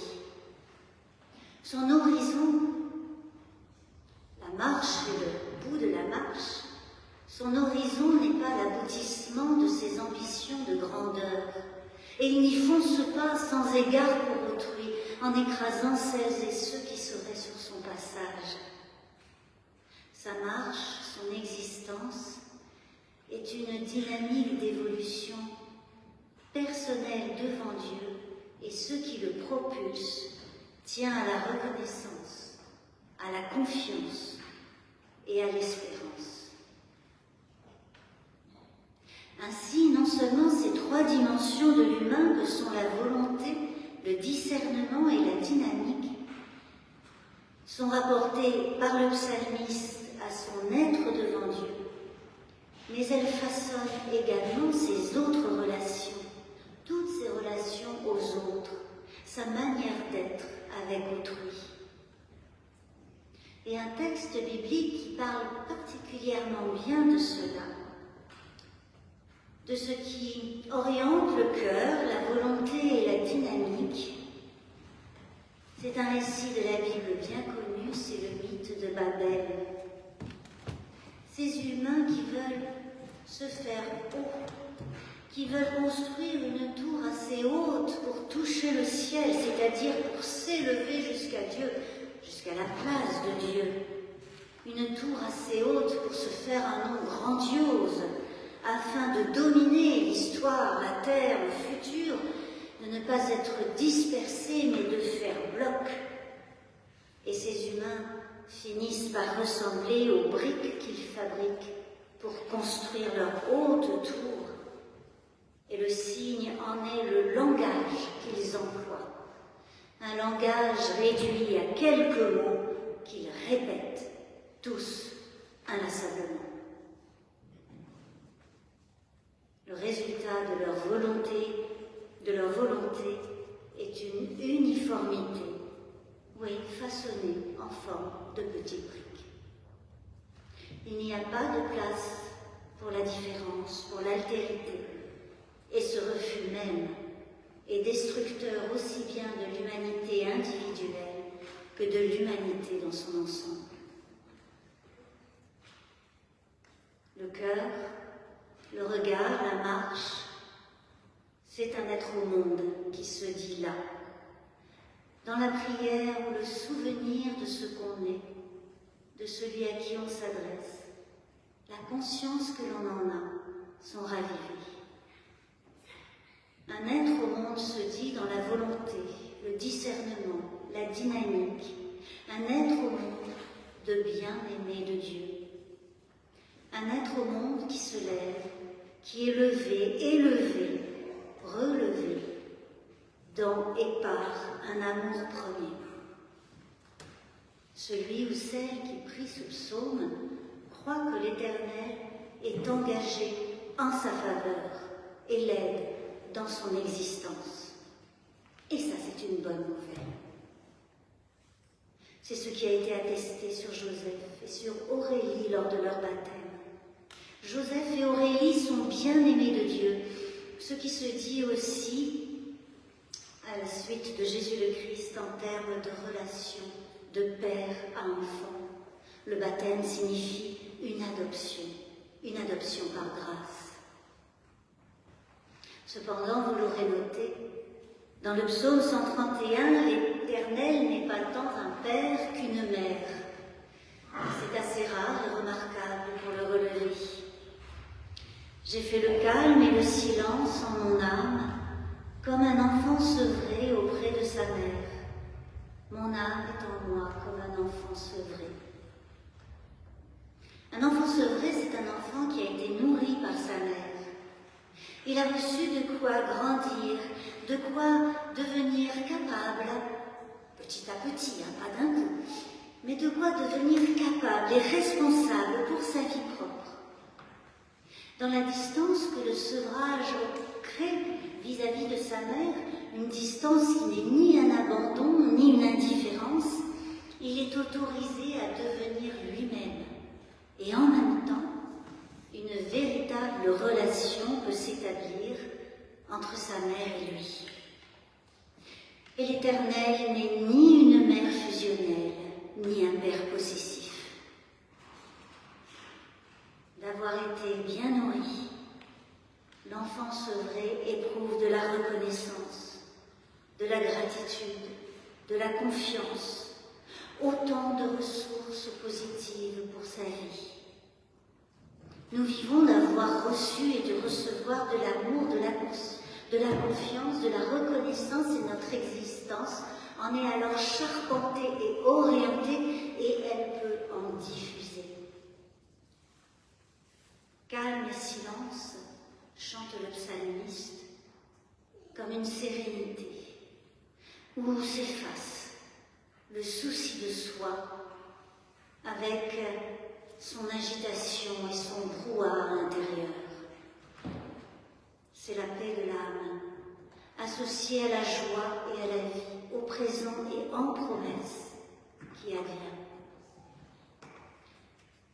Son horizon, la marche et le bout de la marche, son horizon n'est pas l'aboutissement de ses ambitions de grandeur, et il n'y fonce pas sans égard pour autrui, en écrasant celles et ceux qui seraient sur son passage. Sa marche, son existence, est une dynamique d'évolution personnelle devant Dieu, et ce qui le propulse tient à la reconnaissance, à la confiance et à l'espérance. Ainsi, non seulement ces trois dimensions de l'humain que sont la volonté, le discernement et la dynamique sont rapportées par le psalmiste à son être devant Dieu, mais elles façonnent également ses autres relations, toutes ses relations aux autres, sa manière d'être avec autrui. Et un texte biblique qui parle particulièrement bien de cela, de ce qui oriente le cœur, la volonté et la dynamique. C'est un récit de la Bible bien connu, c'est le mythe de Babel. Ces humains qui veulent se faire haut, qui veulent construire une tour assez haute pour toucher le ciel, c'est-à-dire pour s'élever jusqu'à Dieu, jusqu'à la place de Dieu. Une tour assez haute pour se faire un nom grandiose, afin de dominer l'histoire, la terre, le futur, de ne pas être dispersés, mais de faire bloc. Et ces humains finissent par ressembler aux briques qu'ils fabriquent pour construire leur haute tour. Et le signe en est le langage qu'ils emploient. Un langage réduit à quelques mots qu'ils répètent tous inlassablement. Le résultat de leur volonté est une uniformité, oui, façonnée en forme de petites briques. Il n'y a pas de place pour la différence, pour l'altérité, et ce refus même est destructeur aussi bien de l'humanité individuelle que de l'humanité dans son ensemble. Le cœur, le regard, la marche, c'est un être au monde qui se dit là. Dans la prière ou le souvenir de ce qu'on est, de celui à qui on s'adresse, la conscience que l'on en a sont ravivées. Un être au monde se dit dans la volonté, le discernement, la dynamique, un être au monde de bien-aimé de Dieu. Un être au monde qui se lève, qui est levé, élevé, relevé, dans et par un amour premier. Celui ou celle qui prie ce psaume croit que l'Éternel est engagé en sa faveur et l'aide dans son existence. Et ça, c'est une bonne nouvelle. C'est ce qui a été attesté sur Joseph et sur Aurélie lors de leur baptême. Joseph et Aurélie sont bien-aimés de Dieu, ce qui se dit aussi à la suite de Jésus le Christ en termes de relation de père à enfant. Le baptême signifie une adoption par grâce. Cependant, vous l'aurez noté, dans le psaume 131, l'Éternel n'est pas tant un père qu'une mère. comme un enfant sevré auprès de sa mère. Mon âme est en moi comme un enfant sevré. Un enfant sevré, c'est un enfant qui a été nourri par sa mère. Il a reçu de quoi grandir, de quoi devenir capable, petit à petit, pas d'un coup, mais de quoi devenir capable et responsable pour sa vie propre. Dans la distance que le sevrage crée vis-à-vis de sa mère, une distance qui n'est ni un abandon ni une indifférence, il est autorisé à devenir lui-même. Et en même temps, une véritable relation peut s'établir entre sa mère et lui. Et l'Éternel n'est ni une mère fusionnelle, ni un père possessif. D'avoir été bien nourri, l'enfant sevré éprouve de la reconnaissance, de la gratitude, de la confiance, autant de ressources positives pour sa vie. Nous vivons d'avoir reçu et de recevoir de l'amour, de la confiance, de la reconnaissance, et notre existence en est alors charpentée et orientée, et elle peut en diffuser. Calme et silence, chante le psalmiste, comme une sérénité, où s'efface le souci de soi avec son agitation et son brouhaha intérieur. C'est la paix de l'âme, associée à la joie et à la vie, au présent et en promesse, qui advient.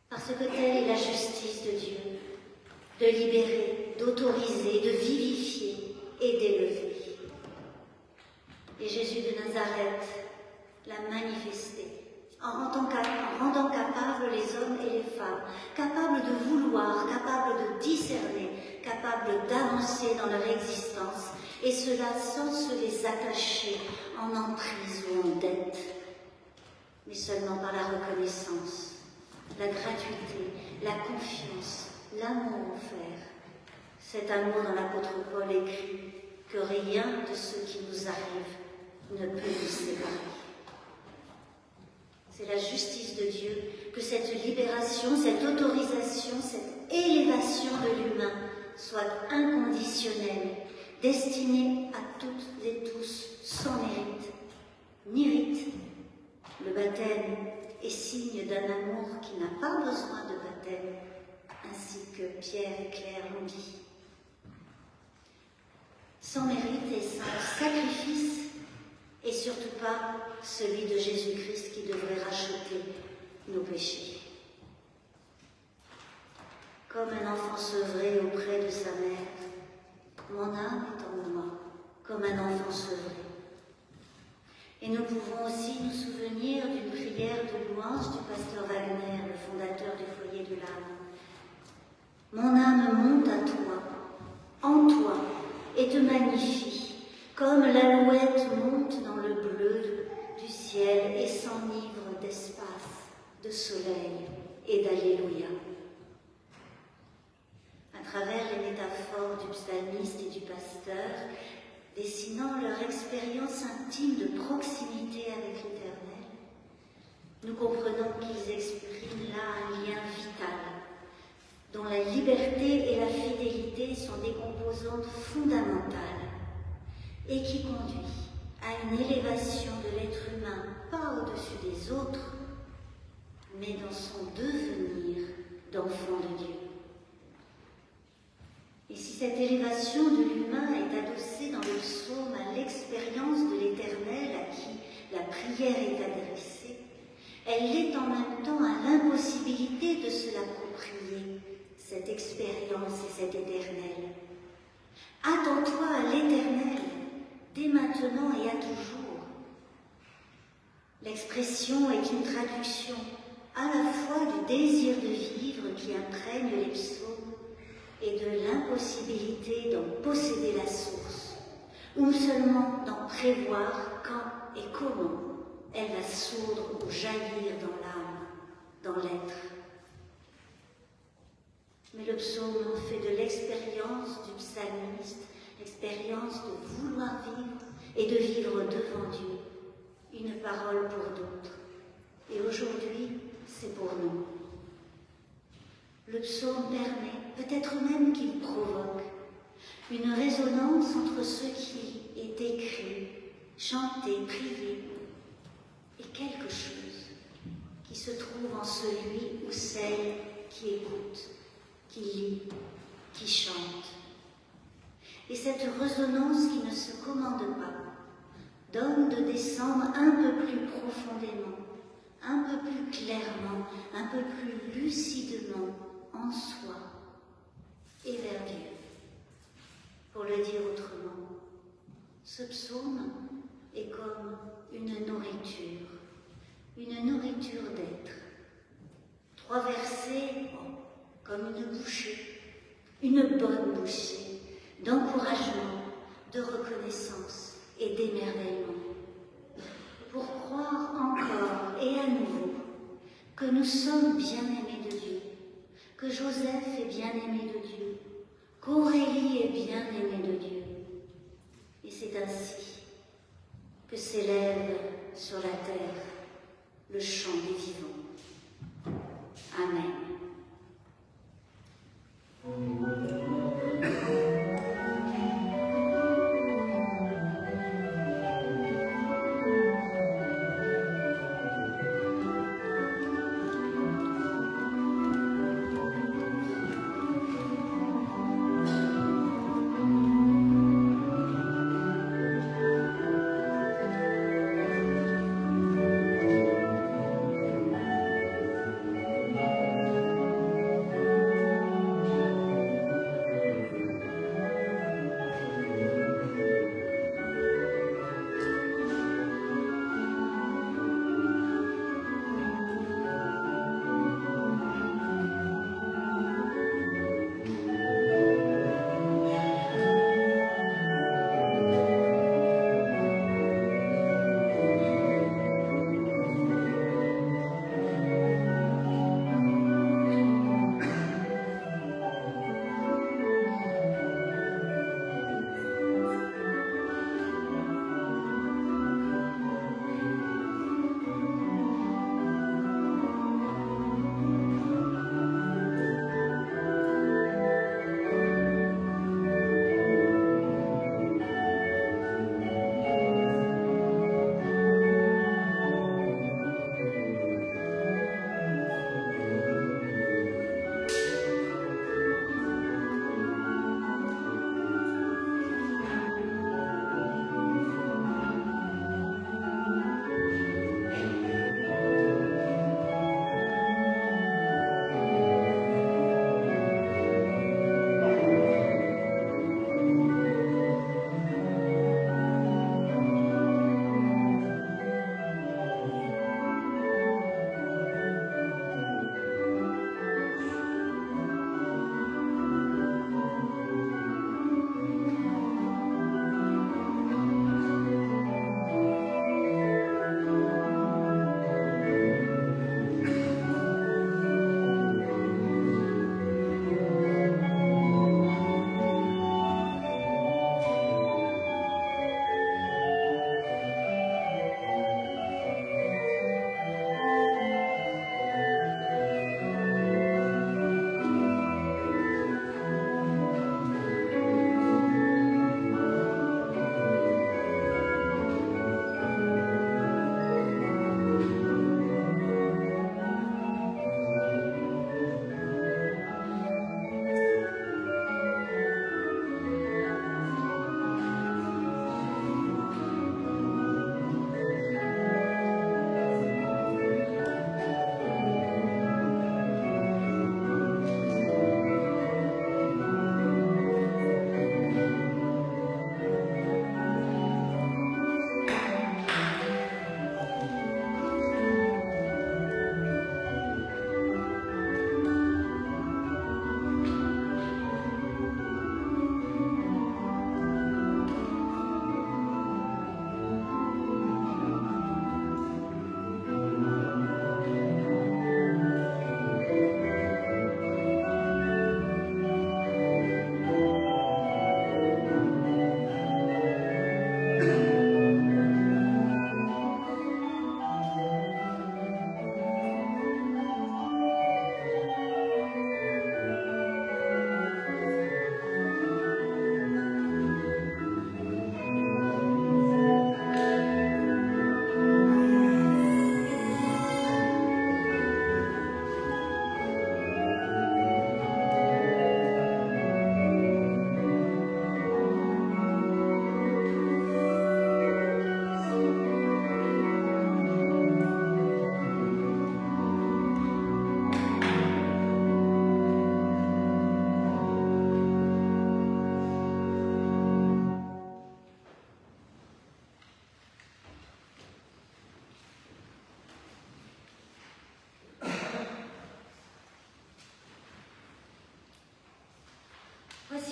Parce que telle est la justice de Dieu, de libérer, d'autoriser, de vivifier et d'élever. Et Jésus de Nazareth l'a manifesté en rendant capables les hommes et les femmes, capables de vouloir, capables de discerner, capables d'avancer dans leur existence, et cela sans se les attacher en emprise ou en dette, mais seulement par la reconnaissance, la gratuité, la confiance, l'amour offert. Cet amour dont l'apôtre Paul écrit que rien de ce qui nous arrive ne peut nous séparer. C'est la justice de Dieu que cette libération, cette autorisation, cette élévation de l'humain soit inconditionnelle, destinée à toutes et tous sans mérite, ni rite. Le baptême est signe d'un amour qui n'a pas besoin de baptême, ainsi que Pierre et Claire l'ont dit. Sans mérite et sans sacrifice, et surtout pas celui de Jésus-Christ qui devrait racheter nos péchés. Comme un enfant sevré auprès de sa mère, mon âme est en moi, comme un enfant sevré. Et nous pouvons aussi nous souvenir d'une prière de louange du pasteur Wagner, le fondateur du foyer de l'âme. Mon âme monte à toi, en toi, et te magnifie, comme l'alouette monte dans le bleu du ciel et s'enivre d'espace, de soleil et d'alléluia. À travers les métaphores du psalmiste et du pasteur, dessinant leur expérience intime de proximité avec l'Éternel, nous comprenons qu'ils expriment là un lien vital, dont la liberté et la fidélité sont des composantes fondamentales, et qui conduit à une élévation de l'être humain, pas au-dessus des autres, mais dans son devenir d'enfant de Dieu. Et si cette élévation de l'humain est adossée dans le psaume à l'expérience de l'Éternel à qui la prière est adressée, elle l'est en même temps à l'impossibilité de se l'approprier, cette expérience et cet Éternel. Attends-toi à l'Éternel, dès maintenant et à toujours. L'expression est une traduction à la fois du désir de vivre qui imprègne les psaumes et de l'impossibilité d'en posséder la source, ou seulement d'en prévoir quand et comment elle va sourdre ou jaillir dans l'âme, dans l'être. Mais le psaume fait de l'expérience du psalmiste l'expérience de vouloir vivre et de vivre devant Dieu, une parole pour d'autres. Et aujourd'hui, c'est pour nous. Le psaume permet, peut-être même qu'il provoque, une résonance entre ce qui est écrit, chanté, prié, et quelque chose qui se trouve en celui ou celle qui écoute, qui lit, qui chante. Et cette résonance qui ne se commande pas donne de descendre un peu plus profondément, un peu plus clairement, un peu plus lucidement en soi et vers Dieu. Pour le dire autrement, ce psaume est comme une nourriture d'être. 3 versets comme une bouchée, une bonne bouchée d'encouragement, de reconnaissance et d'émerveillement. Pour croire encore et à nouveau que nous sommes bien-aimés de Dieu, que Joseph est bien-aimé de Dieu, qu'Aurélie est bien-aimée de Dieu. Et c'est ainsi que s'élève sur la terre le chant des vivants. Amen.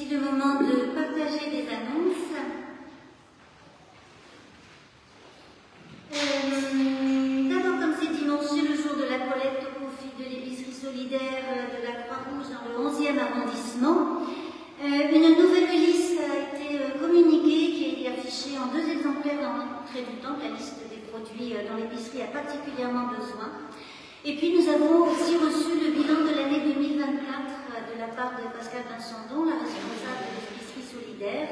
aussi le moment de partager des annonces. D'abord, comme c'est dimanche, c'est le jour de la collecte au profit de l'épicerie solidaire de la Croix-Rouge dans le 11e arrondissement. Une nouvelle liste a été communiquée, qui a été affichée en 2 exemplaires dans l'entrée du temple, la liste des produits dont l'épicerie a particulièrement besoin. Et puis nous avons aussi reçu le bilan de l'année 2024 de la part de Pascal Vincendon, la responsable de l'épicerie solidaire,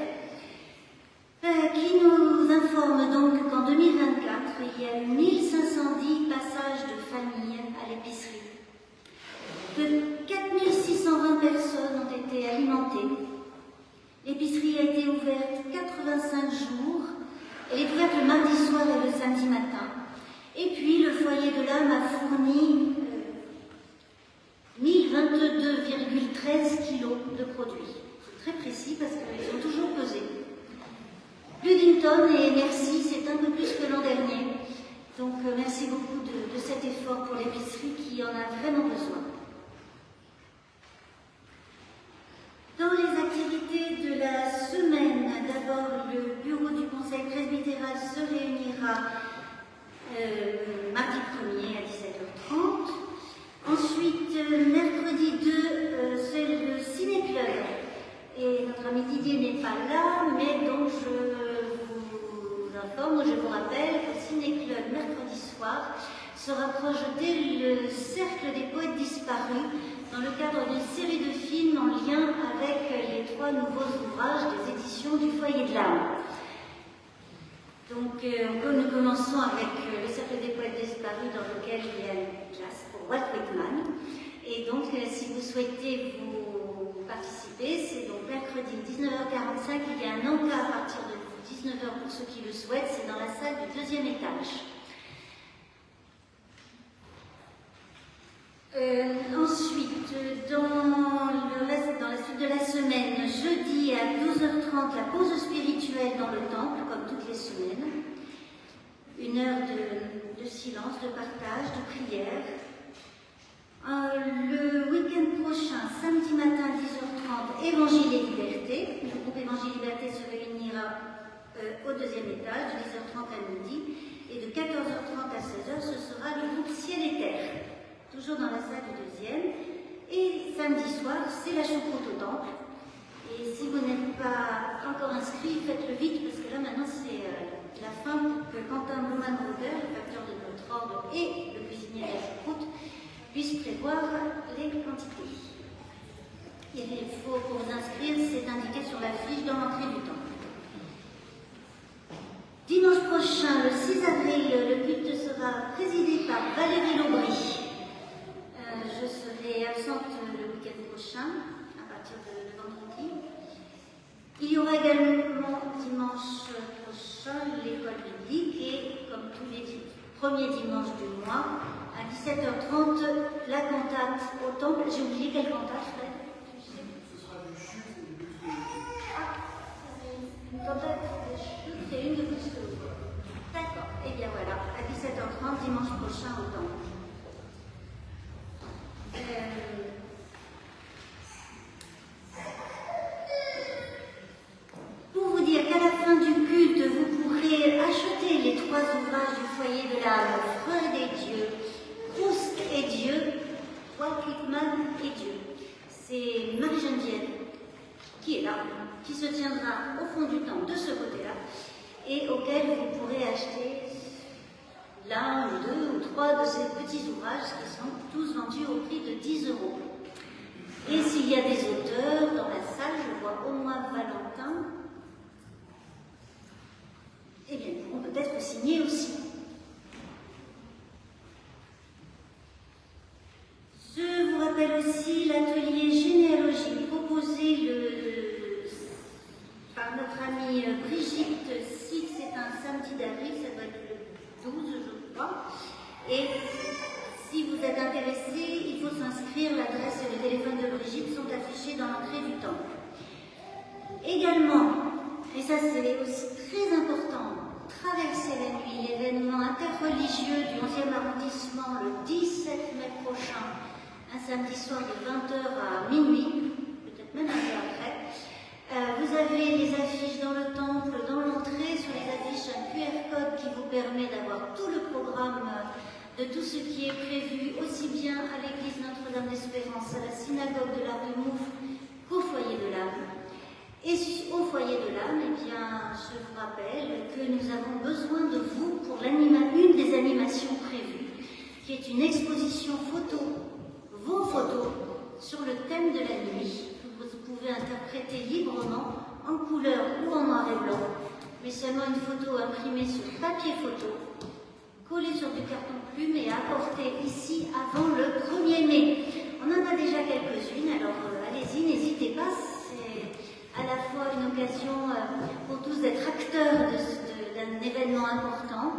qui nous informe donc qu'en 2024, il y a eu 1510 passages de famille à l'épicerie, que 4620 personnes ont été alimentées. L'épicerie a été ouverte 85 jours, elle est ouverte le mardi soir et le samedi matin. Et puis le foyer de l'âme a fourni 1022,13 kilos de produits. C'est très précis parce qu'ils sont toujours pesés. Plus d'une tonne, et merci, c'est un peu plus que l'an dernier. Donc merci beaucoup de cet effort pour l'épicerie qui en a vraiment besoin. Dans les activités de la semaine, d'abord le bureau du conseil presbytéral se réunira mardi 1er à 17h30. Ensuite, mercredi 2, c'est le ciné-club. Et notre ami Didier n'est pas là, mais donc je vous informe, je vous rappelle que le ciné-club mercredi soir sera projeté le Cercle des poètes disparus dans le cadre d'une série de films en lien avec les 3 nouveaux ouvrages des éditions du Foyer de l'Âme. Donc nous commençons avec le Cercle des poètes disparus dans lequel il y a une classe pour Walt Whitman. Et donc si vous souhaitez vous participer, c'est donc mercredi 19h45, il y a un encas à partir de 19h pour ceux qui le souhaitent, c'est dans la salle du 2e étage. Ensuite, dans la suite de la semaine, jeudi à 12h30, la pause spirituelle dans le temple, comme toutes les semaines. 1 heure de silence, de partage, de prière. Le week-end prochain, samedi matin à 10h30, Évangile et Liberté. Le groupe Évangile et Liberté se réunira au 2e étage, de 10h30 à midi. Et de 14h30 à 16h, ce sera le groupe Ciel et Terre, toujours dans la salle du 2e. Et samedi soir, c'est la choucroute au temple. Et si vous n'êtes pas encore inscrit, faites-le vite, parce que là maintenant c'est la fin pour que Quentin Blumenroder, le facteur de notre ordre et le cuisinier de la choucroute, puissent prévoir les quantités. Et il faut, pour vous inscrire, c'est indiqué sur la fiche dans l'entrée du temple. Dimanche prochain, le 6 avril, le culte sera présidé par Valérie Laubry. Je serai absente le week-end prochain, à partir de vendredi. Il y aura également dimanche prochain l'école biblique et, comme tous les premiers dimanches du mois, à 17h30, la cantate au temple. J'ai oublié quelle cantate, Fred? Ce sera du chute et du buste. Une cantate de chute et une de buste. D'accord. Et bien voilà, à 17h30, dimanche prochain au temple. Pour vous dire qu'à la fin du culte, vous pourrez acheter les 3 ouvrages du Foyer de l'Âme, Freud et Dieu, Proust et Dieu, Walt Whitman et Dieu. C'est Marie-Geneviève qui est là, qui se tiendra au fond du temple de ce côté-là, et auquel vous pourrez acheter l'un ou 2 ou 3 de ces petits ouvrages qui sont tous vendus au prix de 10 €. Et s'il y a des auteurs dans la salle, je vois au moins Valentin, eh bien, ils pourront peut-être signer aussi. Je vous rappelle aussi l'atelier généalogie proposé par notre amie Brigitte, si c'est un samedi d'avril, ça doit être le 12, je crois. Et si vous êtes intéressé, il faut s'inscrire. L'adresse et le téléphone de Brigitte sont affichés dans l'entrée du temple. Également, et ça c'est aussi très important, Traverser la nuit, l'événement interreligieux du 11e arrondissement le 17 mai prochain, un samedi soir de 20h à minuit, peut-être même un peu après. avez les affiches dans le temple, dans l'entrée, sur les affiches, un QR code qui vous permet d'avoir tout le programme de tout ce qui est prévu, aussi bien à l'église Notre-Dame d'Espérance, à la synagogue de la rue Mouffe, qu'au foyer de l'âme. Et au foyer de l'âme, eh bien, je vous rappelle que nous avons besoin de vous pour une des animations prévues, qui est une exposition photo, vos photos, sur le thème de la nuit. Vous pouvez interpréter librement, en couleur ou en noir et blanc, mais seulement une photo imprimée sur papier photo, collée sur du carton plume et apportée ici avant le 1er mai. On en a déjà quelques-unes, alors allez-y, n'hésitez pas, c'est à la fois une occasion pour tous d'être acteurs d'un événement important,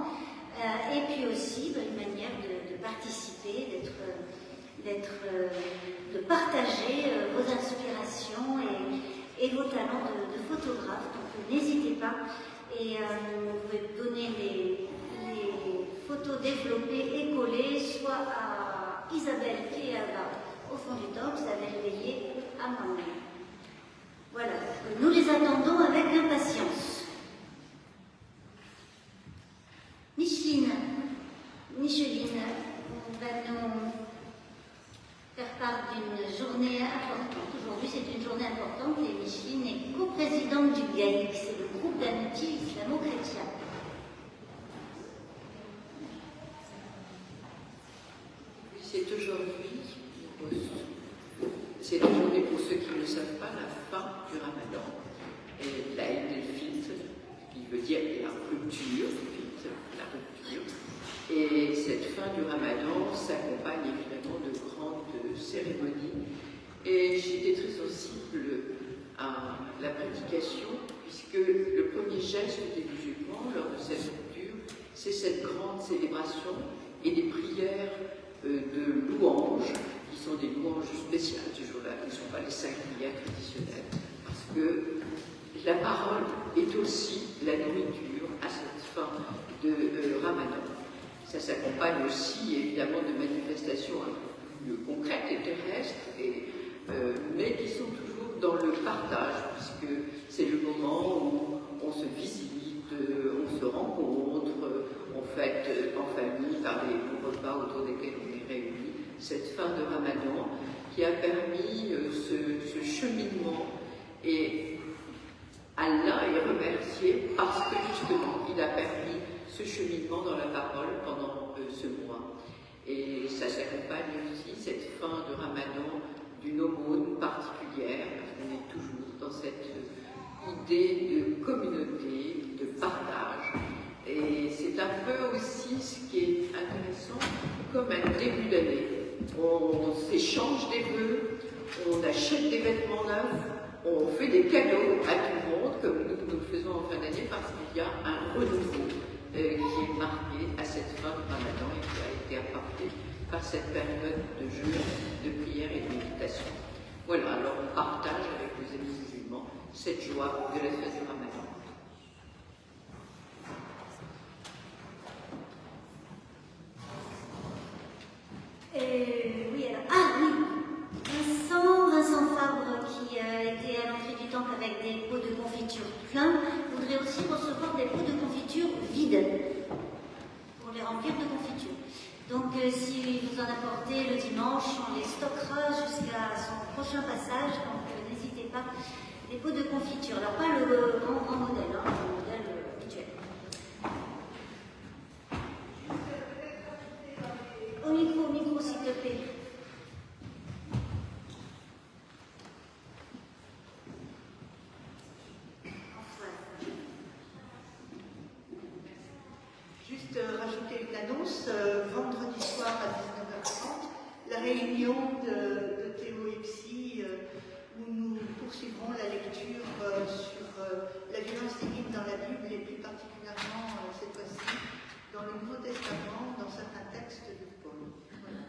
et puis aussi une manière de participer, de partager vos inspirations et vos talents de photographe. Donc n'hésitez pas, et vous pouvez donner les photos développées et collées soit à Isabelle qui est là au fond du temple, Isabelle Veillé, à moi-même. Voilà, nous les attendons avec impatience. Micheline va nous faire part d'une journée importante. Aujourd'hui, c'est une journée importante et Micheline est coprésidente du GAIC, c'est le groupe d'amitié islamo-chrétien. C'est aujourd'hui, pour ceux qui ne savent pas, la fin du Ramadan, et l'Aïd el-Fitr, qui veut dire la rupture, la rupture. Et cette fin du Ramadan s'accompagne évidemment de grandes cérémonies. Et j'étais très sensible à la prédication, puisque le premier geste des musulmans lors de cette rupture, c'est cette grande célébration et des prières de louanges, qui sont des louanges spéciales ce jour-là, qui ne sont pas les 5 prières traditionnelles, parce que la parole est aussi la nourriture à cette fin de Ramadan. Ça s'accompagne aussi évidemment de manifestations un peu plus concrètes et terrestres, mais qui sont toujours dans le partage, puisque c'est le moment où on se visite, on se rencontre, on fête en famille par des repas autour desquels on est réunis. Cette fin de Ramadan qui a permis ce cheminement, et Allah est remercié parce que justement il a permis ce cheminement dans la parole pendant ce mois. Et ça s'accompagne aussi, cette fin de Ramadan, d'une aumône particulière, parce qu'on est toujours dans cette idée de communauté, de partage. Et c'est un peu aussi ce qui est intéressant, comme un début d'année. On s'échange des vœux, on achète des vêtements neufs, on fait des cadeaux à tout le monde, comme nous le faisons en fin d'année, parce qu'il y a un renouveau qui est marqué à cette fin de Ramadan et qui a été apporté par cette période de jeûne, de prière et de méditation. Voilà, alors on partage avec nos amis musulmans cette joie de la fête du Ramadan. Oui, alors, Vincent Fabre, qui était à l'entrée du temple avec des pots de confiture pleins, voudrait aussi recevoir des pots de confiture vides pour les remplir de confiture. Donc, si vous en apportez le dimanche, on les stockera jusqu'à son prochain passage, donc n'hésitez pas. Les pots de confiture, alors pas le grand modèle, le modèle habituel. Au micro, s'il te plaît. Juste rajouter une annonce, vendredi soir à 19h30, la réunion de Théo et Psy, où nous poursuivrons la lecture sur la violence divine dans la Bible, et plus particulièrement cette fois-ci dans le Nouveau Testament, dans certains textes de Paul. Voilà.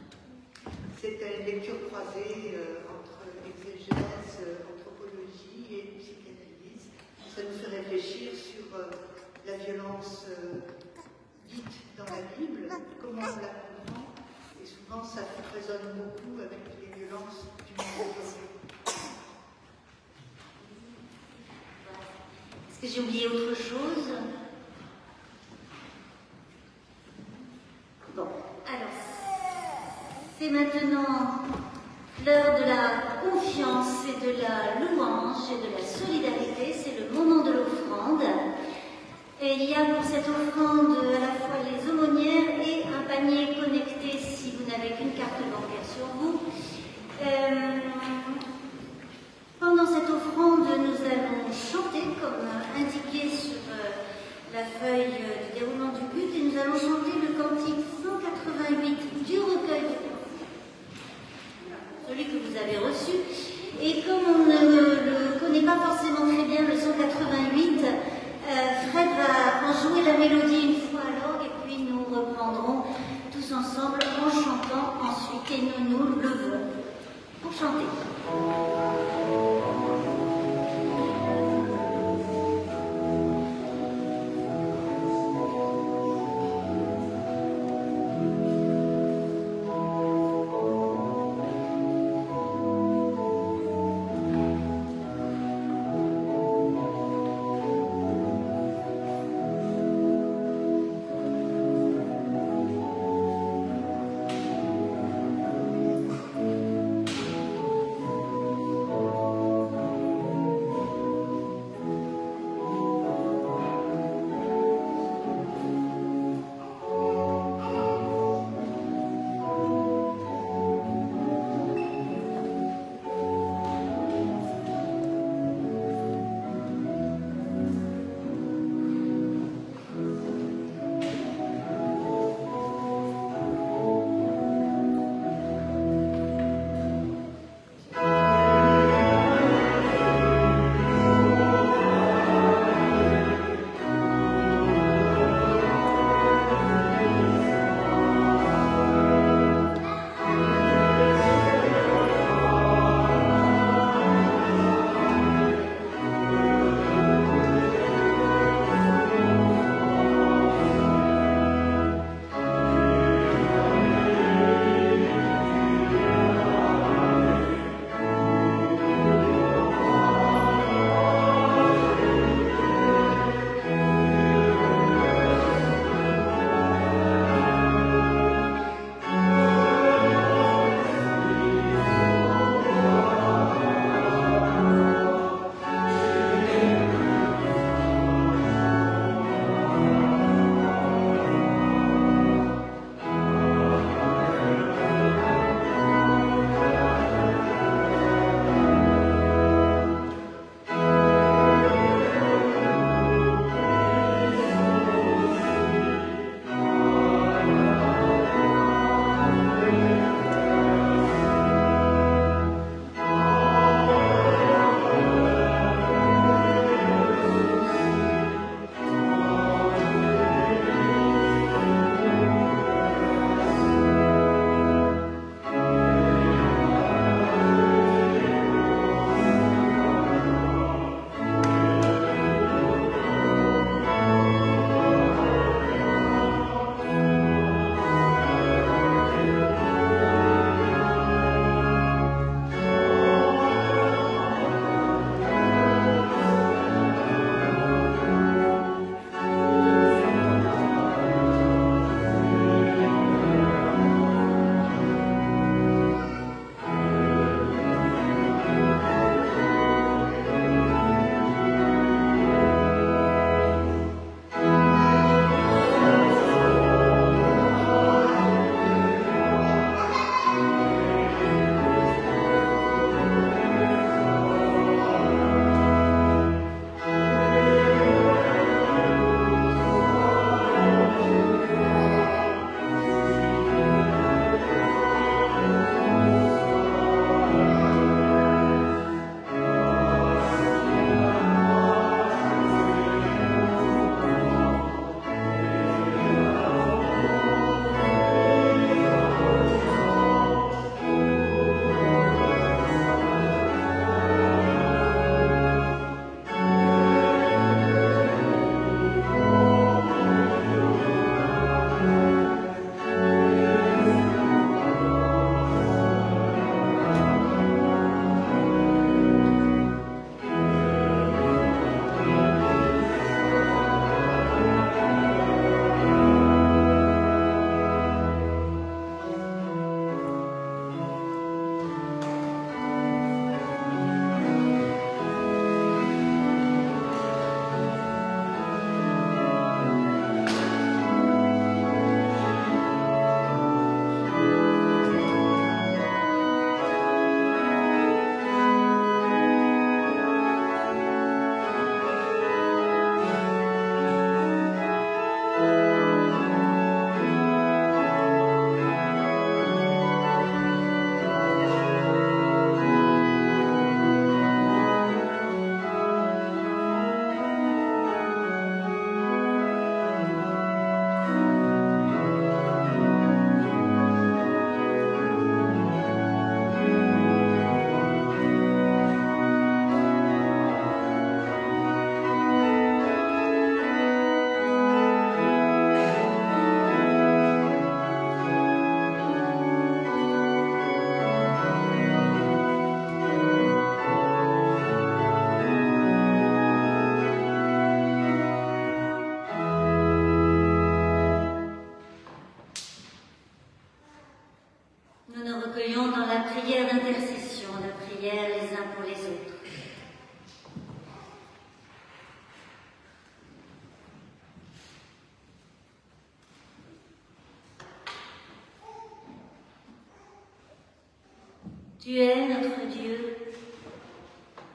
C'est une lecture croisée entre exégèse, anthropologie et psychanalyse. Ça nous fait réfléchir sur la violence dite dans la Bible, comment on la comprend, et souvent ça résonne beaucoup avec les violences du monde aujourd'hui. que j'ai oublié autre chose? Bon, alors, c'est maintenant l'heure de la confiance et de la louange et de la solidarité. C'est le moment de l'offrande. Et il y a pour cette offrande à la fois les aumônières et un panier connecté si vous n'avez qu'une carte bancaire sur vous. Pendant cette offrande, nous allons chanter comme indiqué sur la feuille du déroulement du culte et nous allons chanter le cantique 188 du recueil du celui que vous avez reçu. Et comme on ne le connaît pas forcément très bien, le 188, Fred va en jouer la mélodie une fois à l'orgue et puis nous reprendrons tous ensemble en chantant ensuite et nous nous levons pour chanter. Nous nous recueillons dans la prière d'intercession, la prière les uns pour les autres. Tu es notre Dieu,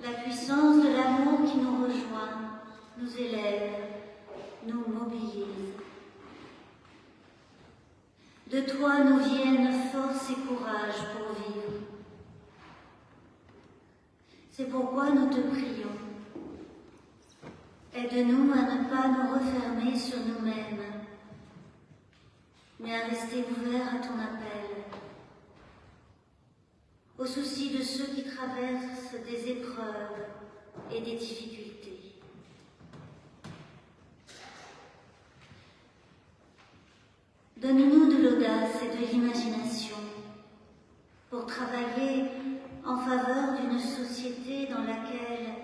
la puissance de l'amour qui nous rejoint, nous élève, nous mobilise. De toi nous viennent force et courage pour vivre. C'est pourquoi nous te prions. Aide-nous à ne pas nous refermer sur nous-mêmes, mais à rester ouverts à ton appel. Au souci de ceux qui traversent des épreuves et des difficultés. Donne-nous de l'audace et de l'imagination pour travailler en faveur d'une société dans laquelle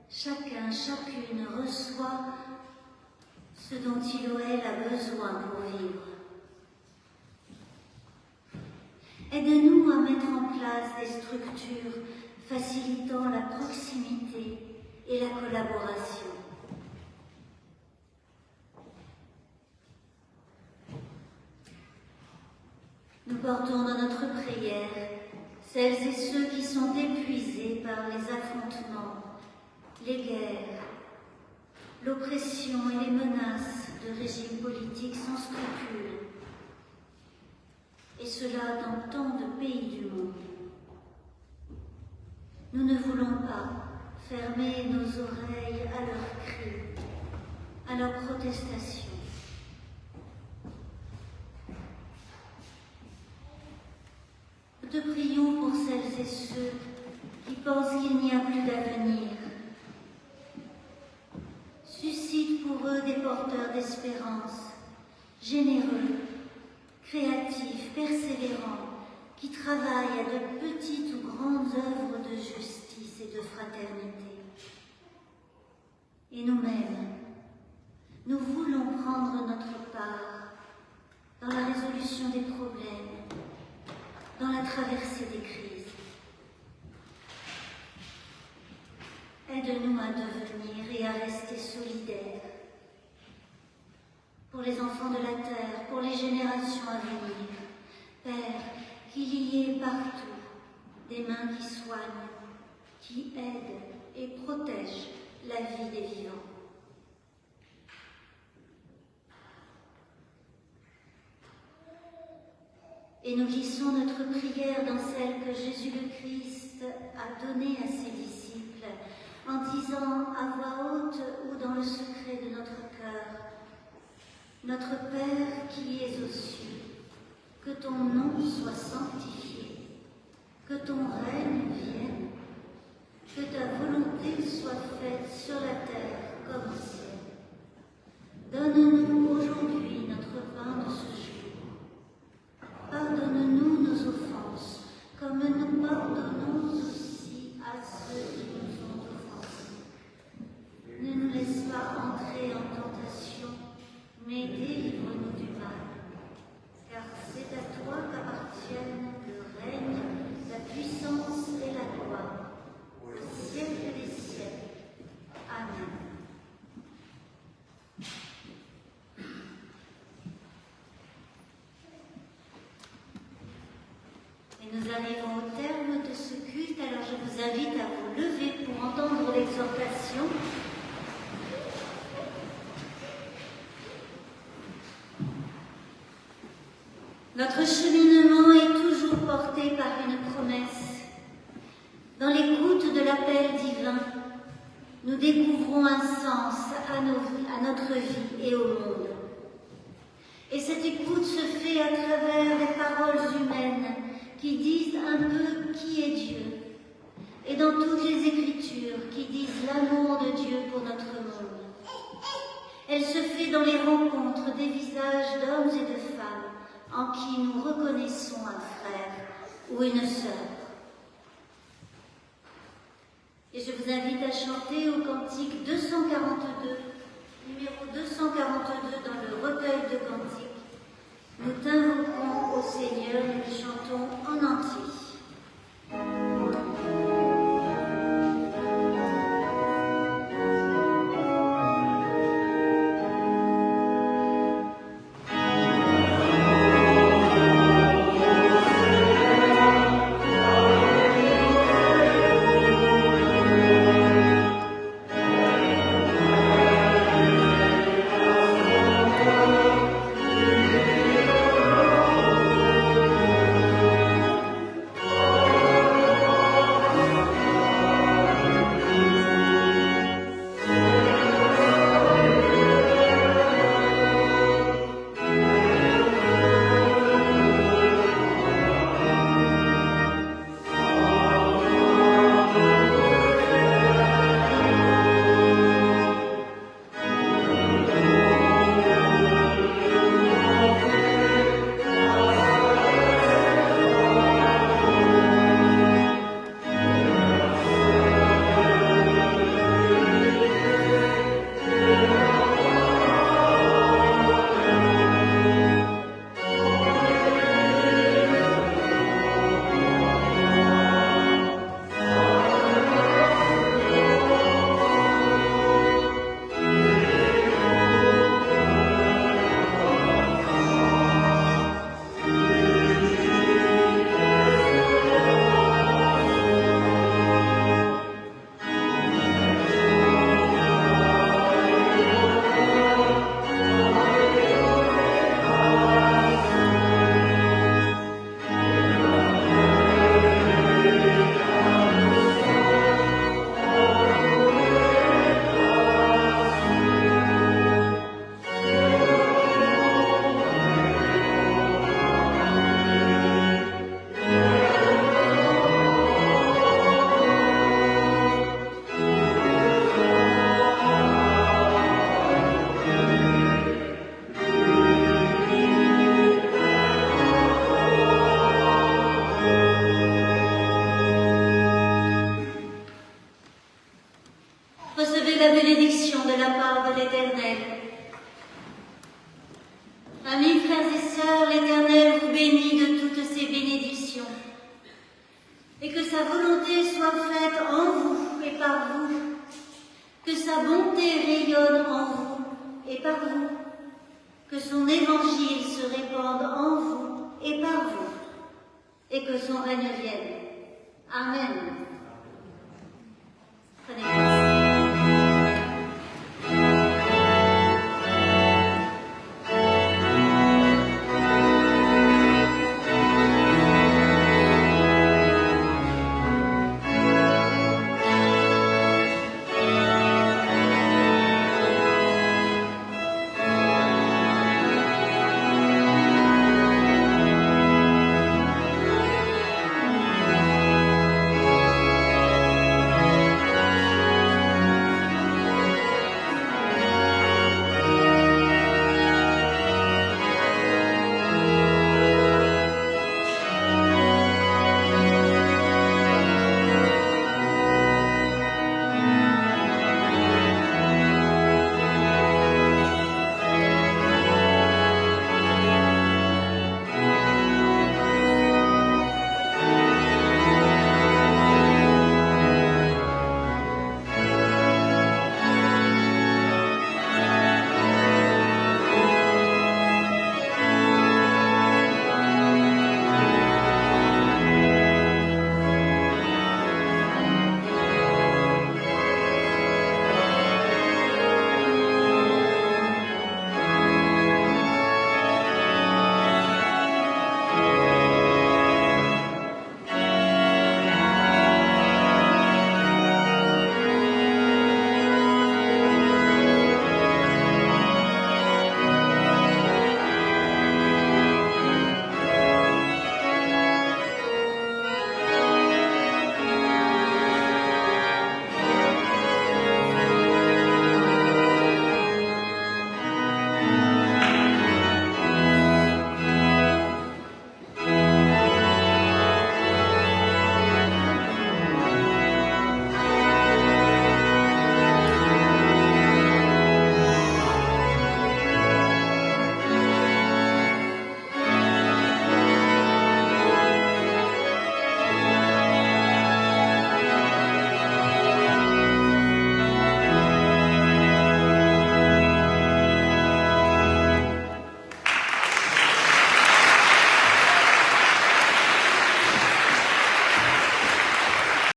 chacun, chacune reçoit ce dont il ou elle a besoin pour vivre. Aide-nous à mettre en place des structures facilitant la proximité et la collaboration. Nous portons dans notre prière celles et ceux qui sont épuisés par les affrontements, les guerres, l'oppression et les menaces de régimes politiques sans scrupules, et cela dans tant de pays du monde. Nous ne voulons pas fermer nos oreilles à leurs cris, à leurs protestations. Nous te prions pour celles et ceux qui pensent qu'il n'y a plus d'avenir. Suscite pour eux des porteurs d'espérance, généreux, créatifs, persévérants, qui travaillent à de petites ou grandes œuvres de justice et de fraternité. Et nous-mêmes, nous voulons prendre notre part dans la résolution des problèmes, dans la traversée des crises. Aide-nous à devenir et à rester solidaires pour les enfants de la terre, pour les générations à venir. Père, qu'il y ait partout des mains qui soignent, qui aident et protègent la vie des vivants. Et nous glissons notre prière dans celle que Jésus le Christ a donnée à ses disciples, en disant à voix haute ou dans le secret de notre cœur: Notre Père qui es aux cieux, que ton nom soit sanctifié, que ton règne vienne, que ta volonté soit faite sur la terre comme au ciel. Donne-nous aujourd'hui notre pain de ce jour. Pardonne-nous nos offenses, comme nous pardonnons aussi à ceux qui nous ont offensés. Ne nous laisse pas entrer en tentation, mais délivre-nous du mal. Car c'est à toi qu'appartiennent le règne, la puissance et la gloire, au siècle des siècles. Amen. Et nous arrivons au terme de ce culte, alors je vous invite à vous lever pour entendre l'exhortation. Notre cheminement est toujours porté par une promesse. Dans l'écoute de l'appel divin, nous découvrons un sens à notre vie et au monde. Et cette écoute se fait à travers des paroles humaines qui disent un peu qui est Dieu, et dans toutes les Écritures qui disent l'amour de Dieu pour notre monde. Elle se fait dans les rencontres des visages d'hommes et de femmes en qui nous reconnaissons un frère ou une sœur. Et je vous invite à chanter au cantique 242, numéro 242 dans le recueil de cantiques. Nous t'invoquons, ô Seigneur, et nous chantons par vous. Que son évangile se répande en vous et par vous, et que son règne vienne. Amen.